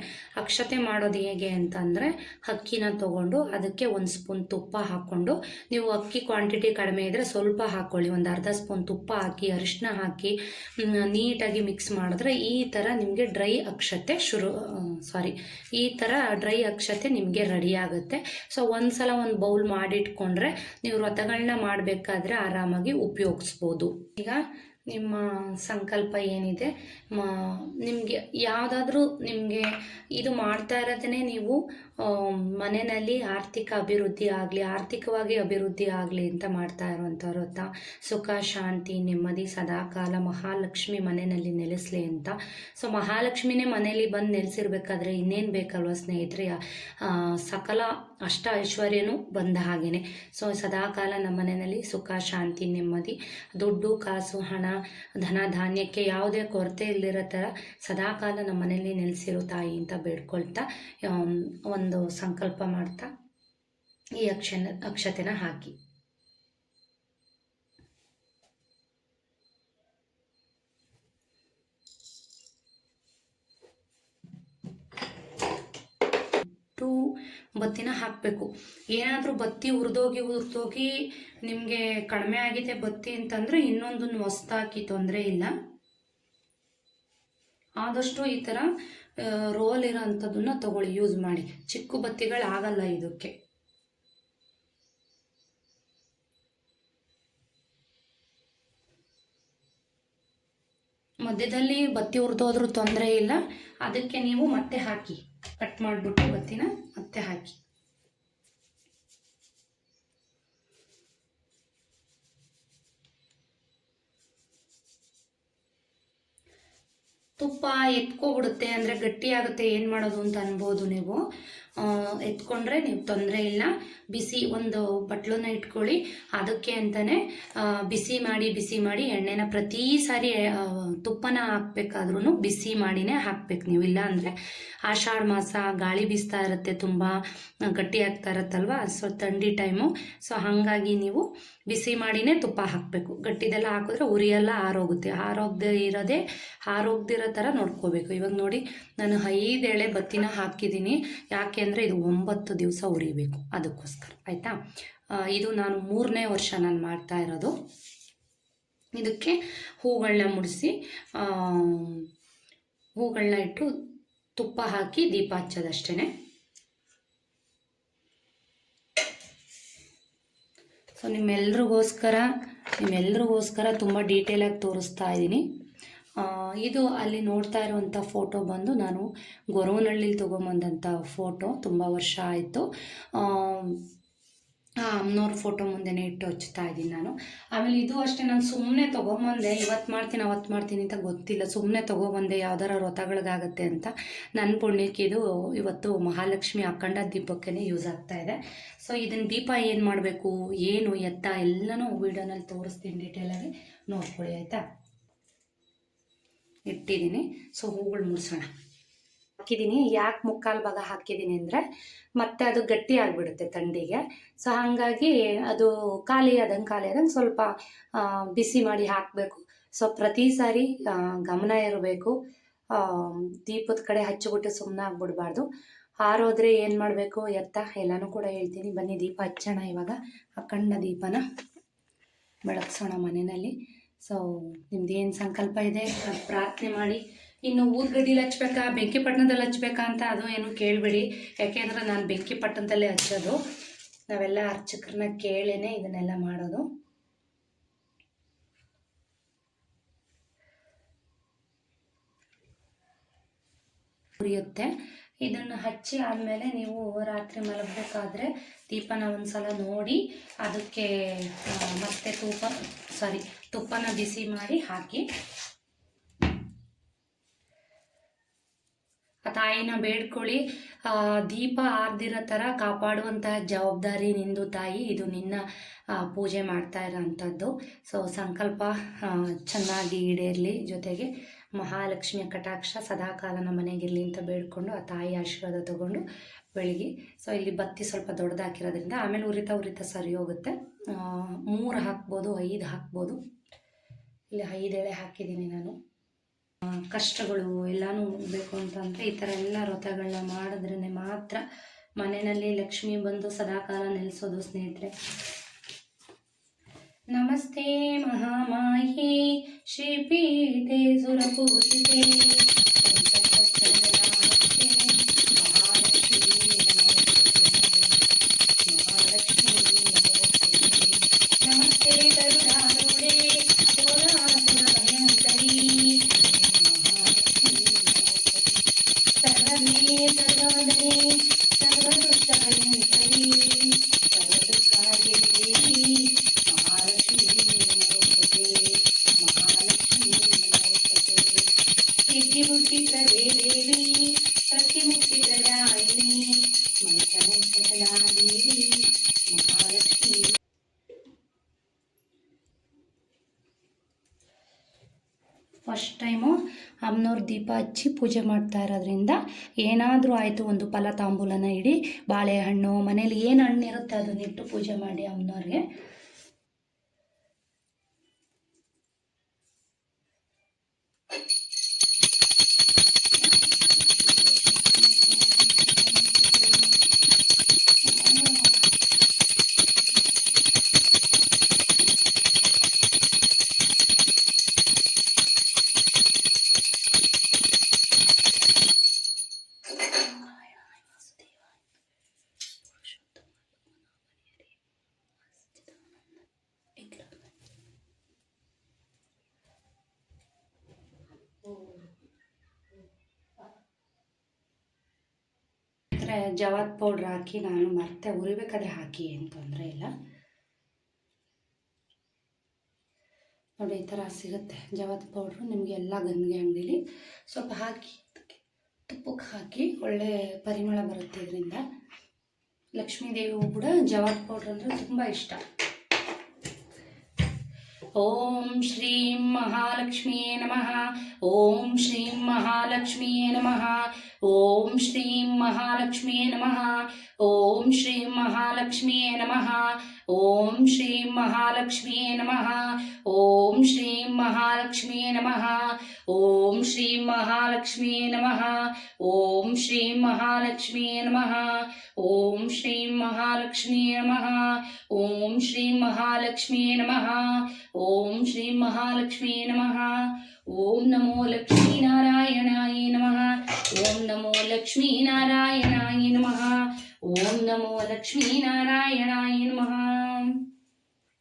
ಅಕ್ಷತೆ ಮಾಡೋದು ಹೇಗೆ ಅಂತಂದರೆ, ಅಕ್ಕಿನ ತೊಗೊಂಡು ಅದಕ್ಕೆ 1 ಸ್ಪೂನ್ ತುಪ್ಪ ಹಾಕ್ಕೊಂಡು, ನೀವು ಅಕ್ಕಿ ಕ್ವಾಂಟಿಟಿ ಕಡಿಮೆ ಇದ್ದರೆ ಸ್ವಲ್ಪ ಹಾಕ್ಕೊಳ್ಳಿ, ಒಂದು ಅರ್ಧ ಸ್ಪೂನ್ ತುಪ್ಪ ಹಾಕಿ ಅರಿಶಿನ ಹಾಕಿ ನೀಟಾಗಿ ಮಿಕ್ಸ್ ಮಾಡಿದ್ರೆ ಈ ಥರ ನಿಮಗೆ ಈ ಥರ ಡ್ರೈ ಅಕ್ಷತೆ ನಿಮಗೆ ರೆಡಿ ಆಗುತ್ತೆ. ಸೊ ಒಂದ್ಸಲ ಒಂದು ಬೌಲ್ ಮಾಡಿಟ್ಕೊಂಡ್ರೆ ನೀವು ವ್ರತಗಳನ್ನ ಮಾಡಬೇಕಾದ್ರೆ ಆರಾಮಾಗಿ ಉಪಯೋಗಿಸ್ಬೋದು. ಈಗ ನಿಮ್ಮ ಸಂಕಲ್ಪ ಏನಿದೆ, ನಿಮಗೆ ಯಾವುದಾದ್ರೂ ನಿಮಗೆ ಇದು ಮಾಡ್ತಾ ಇರೋದನ್ನೇ ನೀವು ಮನೆಯಲ್ಲಿ ಆರ್ಥಿಕವಾಗಿ ಅಭಿವೃದ್ಧಿ ಆಗಲಿ ಅಂತ ಮಾಡ್ತಾ ಇರುವಂಥ ವ್ರತ. ಸುಖ ಶಾಂತಿ ನೆಮ್ಮದಿ ಸದಾಕಾಲ ಮಹಾಲಕ್ಷ್ಮಿ ಮನೆಯಲ್ಲಿ ನೆಲೆಸಲಿ ಅಂತ. ಸೊ ಮಹಾಲಕ್ಷ್ಮಿನೇ ಮನೇಲಿ ಬಂದು ನೆಲೆಸಿರ್ಬೇಕಾದ್ರೆ ಇನ್ನೇನು ಬೇಕಲ್ವ ಸ್ನೇಹಿತರೆ? ಸಕಲ ಅಷ್ಟ ಐಶ್ವರ್ಯನೂ ಬಂದ ಹಾಗೇನೆ. ಸೊ ಸದಾಕಾಲ ನಮ್ಮ ಮನೆಯಲ್ಲಿ ಸುಖ ಶಾಂತಿ ನೆಮ್ಮದಿ, ದುಡ್ಡು ಕಾಸು ಹಣ ಧನ ಧಾನ್ಯಕ್ಕೆ ಯಾವುದೇ ಕೊರತೆ ಇಲ್ಲದಿರೋ ಥರ ಸದಾಕಾಲ ನಮ್ಮ ಮನೆಯಲ್ಲಿ ನೆಲೆಸಿರೋ ತಾಯಿ ಅಂತ ಬೇಡ್ಕೊಳ್ತಾ ಒಂದು ಸಂಕಲ್ಪ ಮಾಡ್ತಾ ಈ ಅಕ್ಷತೆನ ಹಾಕಿ. ಬತ್ತಿನ ಹಾಕಬೇಕು. ಏನಾದರೂ ಬತ್ತಿ ಉರಿದೋಗಿ ನಿಮಗೆ ಕಡಿಮೆ ಆಗಿದೆ ಬತ್ತಿ ಅಂತಂದರೆ ಇನ್ನೊಂದನ್ನು ಹೊಸ್ದಾಕಿ, ತೊಂದರೆ ಇಲ್ಲ. ಆದಷ್ಟು ಈ ಥರ ರೋಲ್ ಇರೋ ಅಂಥದ್ದನ್ನ ತಗೊಳ್ಳಿ, ಯೂಸ್ ಮಾಡಿ. ಚಿಕ್ಕ ಬತ್ತಿಗಳಾಗಲ್ಲ ಇದಕ್ಕೆ. ಮಧ್ಯದಲ್ಲಿ ಬತ್ತಿ ಉರಿದೋದ್ರೂ ತೊಂದರೆ ಇಲ್ಲ. ಅದಕ್ಕೆ ನೀವು ಮತ್ತೆ ಹಾಕಿ, ಕಟ್ ಮಾಡಿಬಿಟ್ಟು ಬತ್ತಿನ ಮತ್ತೆ ಹಾಕಿ. ತುಪ್ಪ ಎತ್ಕೊಬಿಡುತ್ತೆ ಅಂದರೆ ಗಟ್ಟಿ ಆಗುತ್ತೆ, ಏನು ಮಾಡೋದು ಅಂತ ಅನ್ಬೋದು ನೀವು. ಎತ್ಕೊಂಡ್ರೆ ನೀವು ತೊಂದರೆ ಇಲ್ಲ. ಬಿಸಿ ಒಂದು ಬಟ್ಲನ್ನ ಇಟ್ಕೊಳ್ಳಿ, ಅದಕ್ಕೆ ಅಂತಲೇ ಬಿಸಿ ಮಾಡಿ ಎಣ್ಣೆನ ಪ್ರತಿ ಸಾರಿ ತುಪ್ಪನ ಹಾಕ್ಬೇಕಾದ್ರೂ ಬಿಸಿ ಮಾಡಿನೇ ಹಾಕ್ಬೇಕು ನೀವು. ಇಲ್ಲ ಅಂದರೆ ಆಷಾಢ ಮಾಸ ಗಾಳಿ ಬೀಸ್ತಾ ಇರುತ್ತೆ, ತುಂಬ ಗಟ್ಟಿ ಆಗ್ತಾ ಇರುತ್ತಲ್ವ, ಸೊ ಥಂಡಿ ಟೈಮು, ಸೊ ಹಾಗಾಗಿ ನೀವು ಬಿಸಿ ಮಾಡಿನೇ ತುಪ್ಪ ಹಾಕಬೇಕು. ಗಟ್ಟಿದೆಲ್ಲ ಹಾಕಿದ್ರೆ ಉರಿಯೆಲ್ಲ ಆರೋಗುತ್ತೆ. ಆರೋಗ್ದಿರೋ ಥರ ನೋಡ್ಕೋಬೇಕು. ಇವಾಗ ನೋಡಿ, ನಾನು 5 ಎಳೆ ಬತ್ತಿನ ಹಾಕಿದ್ದೀನಿ. ಯಾಕೆ ಅಂದರೆ ಇದು 9 ದಿವಸ ಉರಿಬೇಕು, ಅದಕ್ಕೋಸ್ಕರ. ಆಯಿತಾ? ಇದು ನಾನು 3ನೇ ವರ್ಷ ನಾನು ಮಾಡ್ತಾ ಇರೋದು. ಇದಕ್ಕೆ ಹೂಗಳನ್ನ ಮುಡಿಸಿ ಹೂಗಳನ್ನ ಇಟ್ಟು ತುಪ್ಪ ಹಾಕಿ ದೀಪ ಹಚ್ಚೋದಷ್ಟೇ. ಸೊ ನಿಮ್ಮೆಲ್ರಿಗೋಸ್ಕರ ತುಂಬ ಡೀಟೇಲಾಗಿ ತೋರಿಸ್ತಾ ಇದ್ದೀನಿ. ಇದು ಅಲ್ಲಿ ನೋಡ್ತಾ ಇರುವಂಥ ಫೋಟೋ ಬಂದು ನಾನು ಗೊರವನಹಳ್ಳಿಲಿ ತೊಗೊಂಬಂದಂಥ ಫೋಟೋ. ತುಂಬ ವರ್ಷ ಆಯಿತು. ಅಮ್ಮನವ್ರ ಫೋಟೋ ಮುಂದೆನೇ ಇಟ್ಟು ಹಚ್ತಾ ಇದ್ದೀನಿ ನಾನು. ಆಮೇಲೆ ಇದು ಅಷ್ಟೇ, ನಾನು ಸುಮ್ಮನೆ ತೊಗೊಂಬಂದೆ. ಇವತ್ತು ಮಾಡ್ತೀನಿ ಅಂತ ಗೊತ್ತಿಲ್ಲ, ಸುಮ್ಮನೆ ತೊಗೊಬಂದೆ ಯಾವ್ದಾರ ವ್ರತಗಳಿಗಾಗತ್ತೆ ಅಂತ. ನನ್ನ ಪುಣ್ಯಕ್ಕೆ ಇದು ಇವತ್ತು ಮಹಾಲಕ್ಷ್ಮಿ ಅಖಂಡ ದೀಪಕ್ಕೇ ಯೂಸ್ ಆಗ್ತಾ ಇದೆ. ಸೊ ಇದನ್ನು ದೀಪ ಏನು ಮಾಡಬೇಕು, ಏನು ಎತ್ತ ಎಲ್ಲನೂ ವೀಡಿಯೋನಲ್ಲಿ ತೋರಿಸ್ತೀನಿ, ಡೀಟೇಲಾಗಿ ನೋಡ್ಕೊಳ್ಳಿ. ಆಯಿತಾ? ಇಟ್ಟಿದ್ದೀನಿ. ಸೊ ಹೂಗಳು ಮುಡ್ಸೋಣ. ಹಾಕಿದ್ದೀನಿ. ಯಾಕೆ ಮುಕ್ಕಾಲು ಭಾಗ ಹಾಕಿದ್ದೀನಿ ಅಂದರೆ ಮತ್ತೆ ಅದು ಗಟ್ಟಿ ಆಗಿಬಿಡುತ್ತೆ ಥಂಡಿಗೆ. ಸೊ ಹಾಗಾಗಿ ಅದು ಖಾಲಿ ಆದಂಗೆ ಸ್ವಲ್ಪ ಬಿಸಿ ಮಾಡಿ ಹಾಕಬೇಕು. ಸೊ ಪ್ರತಿ ಸಾರಿ ಗಮನ ಇರಬೇಕು. ದೀಪದ ಕಡೆ ಹಚ್ಚಿಬಿಟ್ಟು ಸುಮ್ಮನೆ ಆಗ್ಬಿಡ್ಬಾರ್ದು. ಆರೋದ್ರೆ ಏನು ಮಾಡಬೇಕು ಎತ್ತ ಎಲ್ಲನೂ ಕೂಡ ಹೇಳ್ತೀನಿ. ಬನ್ನಿ ದೀಪ ಹಚ್ಚೋಣ. ಇವಾಗ ಅಖಂಡ ದೀಪನ ಬೆಳಗ್ಸೋಣ ಮನೆಯಲ್ಲಿ. ಸೊ ನಿಮ್ದೇನು ಸಂಕಲ್ಪ ಇದೆ ಅದು ಪ್ರಾರ್ಥನೆ ಮಾಡಿ. ಇನ್ನು ಊರ್ಗಡಿಲಿ ಹಚ್ಬೇಕಾ, ಬೆಂಕಿಪಟ್ಟಣದಲ್ಲಿ ಹಚ್ಬೇಕಾ ಅಂತ ಅದು ಏನು ಕೇಳಬೇಡಿ. ಯಾಕೆಂದ್ರೆ ನಾನು ಬೆಂಕಿಪಟ್ಟಣದಲ್ಲೇ ಹಚ್ಚೋದು. ನಾವೆಲ್ಲ ಅರ್ಚಕರನ್ನ ಕೇಳೇನೆ ಇದನ್ನೆಲ್ಲ ಮಾಡೋದು. ಉರಿಯುತ್ತೆ. ಇದನ್ನು ಹಚ್ಚಿ ಆದಮೇಲೆ ನೀವು ರಾತ್ರಿ ಮಲಗಬೇಕಾದ್ರೆ ದೀಪನ ಒಂದ್ಸಲ ನೋಡಿ ಅದಕ್ಕೆ ಮತ್ತೆ ತುಪ್ಪನ ಬಿಸಿ ಮಾಡಿ ಹಾಕಿ ಆ ತಾಯಿನ ಬೇಡ್ಕೊಳ್ಳಿ. ದೀಪ ಆರ್ದಿರೋ ಥರ ಕಾಪಾಡುವಂತಹ ಜವಾಬ್ದಾರಿ ನಿಂದು ತಾಯಿ, ಇದು ನಿನ್ನ ಪೂಜೆ ಮಾಡ್ತಾ ಇರೋಂಥದ್ದು. ಸೊ ಸಂಕಲ್ಪ ಚೆನ್ನಾಗಿ ಈಡೇರಲಿ, ಜೊತೆಗೆ ಮಹಾಲಕ್ಷ್ಮಿಯ ಕಟಾಕ್ಷ ಸದಾಕಾಲ ನಮ್ಮ ಮನೆಗಿರಲಿ ಅಂತ ಬೇಡ್ಕೊಂಡು ಆ ತಾಯಿ ಆಶೀರ್ವಾದ ತಗೊಂಡು ಬೆಳಗ್ಗೆ. ಸೊ ಇಲ್ಲಿ ಬತ್ತಿ ಸ್ವಲ್ಪ ದೊಡ್ಡದಾಕಿರೋದ್ರಿಂದ ಆಮೇಲೆ ಉರಿತಾ ಸರಿ ಹೋಗುತ್ತೆ. 3 ಹಾಕ್ಬೋದು, 5 ಹಾಕ್ಬೋದು. ಇಲ್ಲಿ 5 ಎಳೆ ಹಾಕಿದ್ದೀನಿ ನಾನು. ಕಷ್ಟಗಳು ಎಲ್ಲನೂ ಬೇಕು ಅಂತಂದರೆ ಈ ಥರ ಎಲ್ಲ ವ್ರತಗಳನ್ನ ಮಾಡಿದ್ರೇ ಮಾತ್ರ ಮನೆಯಲ್ಲಿ ಲಕ್ಷ್ಮಿ ಬಂದು ಸದಾಕಾಲ ನೆಲೆಸೋದು ಸ್ನೇಹಿತರೆ. ನಮಸ್ತೆ ಮಹಾಮಾಯೇ ಶ್ರೀಪೀಠೆ ಸುರಪೂಜಿತೆ ಫಸ್ಟ್ ಟೈಮು ಅಮ್ಮನವ್ರ ದೀಪ ಹಚ್ಚಿ ಪೂಜೆ ಮಾಡ್ತಾ ಇರೋದ್ರಿಂದ ಏನಾದರೂ ಆಯಿತು, ಒಂದು ಫಲ ತಾಂಬೂಲನ ಇಡಿ, ಬಾಳೆಹಣ್ಣು ಮನೇಲಿ ಏನು ಹಣ್ಣು ಇರುತ್ತೆ ಅದನ್ನಿಟ್ಟು ಪೂಜೆ ಮಾಡಿ ಅಮ್ಮನವ್ರಿಗೆ. ಜವಾದ್ ಪೌಡ್ರ್ ಹಾಕಿ ನಾನು ಮತ್ತೆ ಉರಿಬೇಕಾದ್ರೆ ಹಾಕಿ, ಏನು ತೊಂದರೆ ಇಲ್ಲ ನೋಡಿ. ಈ ಥರ ಸಿಗುತ್ತೆ ಜವಾದ್ ಪೌಡ್ರು ನಿಮಗೆ ಎಲ್ಲ ಗಂಜಿಗೆ ಅಂಗಡಿಲಿ. ಸ್ವಲ್ಪ ಹಾಕಿ ತುಪ್ಪಕ್ಕೆ ಹಾಕಿ ಒಳ್ಳೆ ಪರಿಮಳ ಬರುತ್ತೆ ಇದರಿಂದ. ಲಕ್ಷ್ಮೀ ದೇವಿಗೂ ಕೂಡ ಜವಾದ್ ಪೌಡ್ರ್ ಅಂದರೆ ತುಂಬ ಇಷ್ಟ. ಓಂ ಶ್ರೀಂ ಮಹಾಲಕ್ಷ್ಮಿಯೇ ನಮಃ. ಓಂ ಶ್ರೀಂ ಮಹಾಲಕ್ಷ್ಮಿಯೇ ನಮಃ. ಓಂ ಶ್ರೀಂ ಮಹಾಲಕ್ಷ್ಮಿಯೇ ನಮಃ. ಓಂ ಶ್ರೀಂ ಮಹಾಲಕ್ಷ್ಮಿಯೇ ನಮಃ. ಓಂ ಶ್ರೀಂ ಮಹಾಲಕ್ಷ್ಮಿಯೇ ನಮಃ. ಓಂ ಶ್ರೀಂ ಮಹಾಲಕ್ಷ್ಮಿಯೇ ನಮಃ. ಓಂ ಶ್ರೀಂ ಮಹಾಲಕ್ಷ್ಮಿಯೇ ನಮಃ. ಓಂ ಶ್ರೀಂ ಮಹಾಲಕ್ಷ್ಮಿಯೇ ನಮಃ. ಓಂ ಶ್ರೀಂ ಮಹಾಲಕ್ಷ್ಮಿಯೇ ನಮಃ. ಓಂ ಶ್ರೀಂ ಮಹಾಲಕ್ಷ್ಮಿಯೇ ನಮಃ. ಓಂ ಶ್ರೀಂ ಮಹಾಲಕ್ಷ್ಮಿಯೇ ನಮಃ. ಓಂ ನಮೋ ಲಕ್ಷ್ಮೀನಾರಾಯಣಾಯ ನಮಃ. ಓಂ ನಮೋ ಲಕ್ಷ್ಮೀನಾರಾಯಣಾಯ ನಮಃ. ಓಂ ನಮೋ ಲಕ್ಷ್ಮೀನಾರಾಯಣಾಯ ನಮಃ.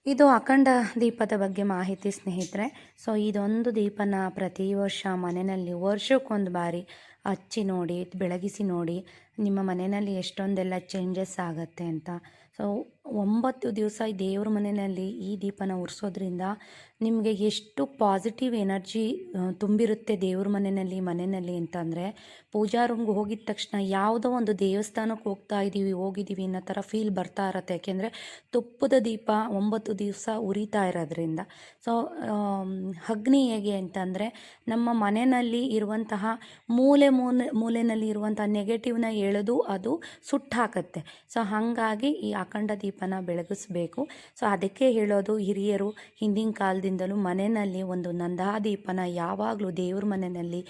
ಇದು ಅಖಂಡ ದೀಪದ ಬಗ್ಗೆ ಮಾಹಿತಿ ಸ್ನೇಹಿತರೆ. ಸೊ ಇದೊಂದು ದೀಪನ ಪ್ರತಿ ವರ್ಷ ಮನೆಯಲ್ಲಿ ವರ್ಷಕ್ಕೊಂದು ಬಾರಿ ಹಚ್ಚಿ ನೋಡಿ, ಬೆಳಗಿಸಿ ನೋಡಿ, ನಿಮ್ಮ ಮನೆಯಲ್ಲಿ ಎಷ್ಟೊಂದೆಲ್ಲ ಚೇಂಜಸ್ ಆಗುತ್ತೆ ಅಂತ. ಸೊ 9 ದಿವಸ ದೇವ್ರ ಮನೆಯಲ್ಲಿ ಈ ದೀಪನ ಉರಿಸೋದ್ರಿಂದ ನಿಮಗೆ ಎಷ್ಟು ಪಾಸಿಟಿವ್ ಎನರ್ಜಿ ತುಂಬಿರುತ್ತೆ ದೇವ್ರ ಮನೆಯಲ್ಲಿ ಅಂತಂದರೆ, ಪೂಜಾ ರೂಮ್ಗೆ ಹೋಗಿದ ತಕ್ಷಣ ಯಾವುದೋ ಒಂದು ದೇವಸ್ಥಾನಕ್ಕೆ ಹೋಗಿದ್ದೀವಿ ಅನ್ನೋ ಥರ ಫೀಲ್ ಬರ್ತಾ ಇರುತ್ತೆ. ಯಾಕೆಂದರೆ ತುಪ್ಪದ ದೀಪ 9 ದಿವಸ ಉರಿತಾ ಇರೋದ್ರಿಂದ. ಸೊ ಅಗ್ನಿ ಹೇಗೆ ಅಂತಂದರೆ, ನಮ್ಮ ಮನೆಯಲ್ಲಿ ಇರುವಂತಹ ಮೂಲೆಯಲ್ಲಿ ಇರುವಂಥ ನೆಗೆಟಿವ್ನ ಎಳೆದು ಅದು ಸುಟ್ಟಾಕತ್ತೆ. ಸೊ ಹಾಗಾಗಿ ಈ ಅಖಂಡ ದೀಪನ ಬೆಳಗಿಸ್ಬೇಕು. ಸೊ ಅದಕ್ಕೆ ಹೇಳೋದು, ಹಿರಿಯರು ಹಿಂದಿನ ಕಾಲದಿಂದಲೂ ಮನೆಯಲ್ಲಿ ಒಂದು ನಂದಾದೀಪನ ಯಾವಾಗಲೂ ದೇವ್ರ ಮನೆಯಲ್ಲಿ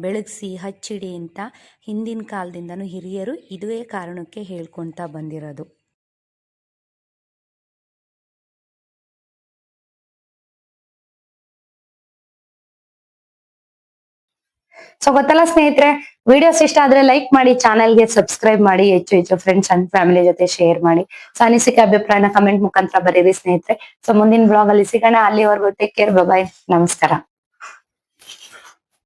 ಬೆಳಗಿಸಿ ಹಚ್ಚಿಡಿ ಅಂತ ಹಿಂದಿನ ಕಾಲದಿಂದನೂ ಹಿರಿಯರು ಇದುವೇ ಕಾರಣಕ್ಕೆ ಹೇಳ್ಕೊಳ್ತಾ ಬಂದಿರೋದು. ಸೊ ಗೊತ್ತಲ್ಲ ಸ್ನೇಹಿತರೆ, ವಿಡಿಯೋಸ್ ಇಷ್ಟ ಆದ್ರೆ ಲೈಕ್ ಮಾಡಿ, ಚಾನೆಲ್ಗೆ ಸಬ್ಸ್ಕ್ರೈಬ್ ಮಾಡಿ, ಹೆಚ್ಚು ಫ್ರೆಂಡ್ಸ್ ಅಂಡ್ ಫ್ಯಾಮಿಲಿ ಜೊತೆ ಶೇರ್ ಮಾಡಿ. ಸೊ ಅನಿಸಿಕೆ ಅಭಿಪ್ರಾಯನ ಕಮೆಂಟ್ ಮುಖಾಂತರ ಬರೀರಿ ಸ್ನೇಹಿತರೆ. ಸೊ ಮುಂದಿನ ಬ್ಲಾಗ್ ಅಲ್ಲಿ ಸಿಗೋಣ. ಅಲ್ಲಿವರೆಗೂ ಟೇಕ್ ಕೇರ್, ಬಾಯ್, ನಮಸ್ಕಾರ.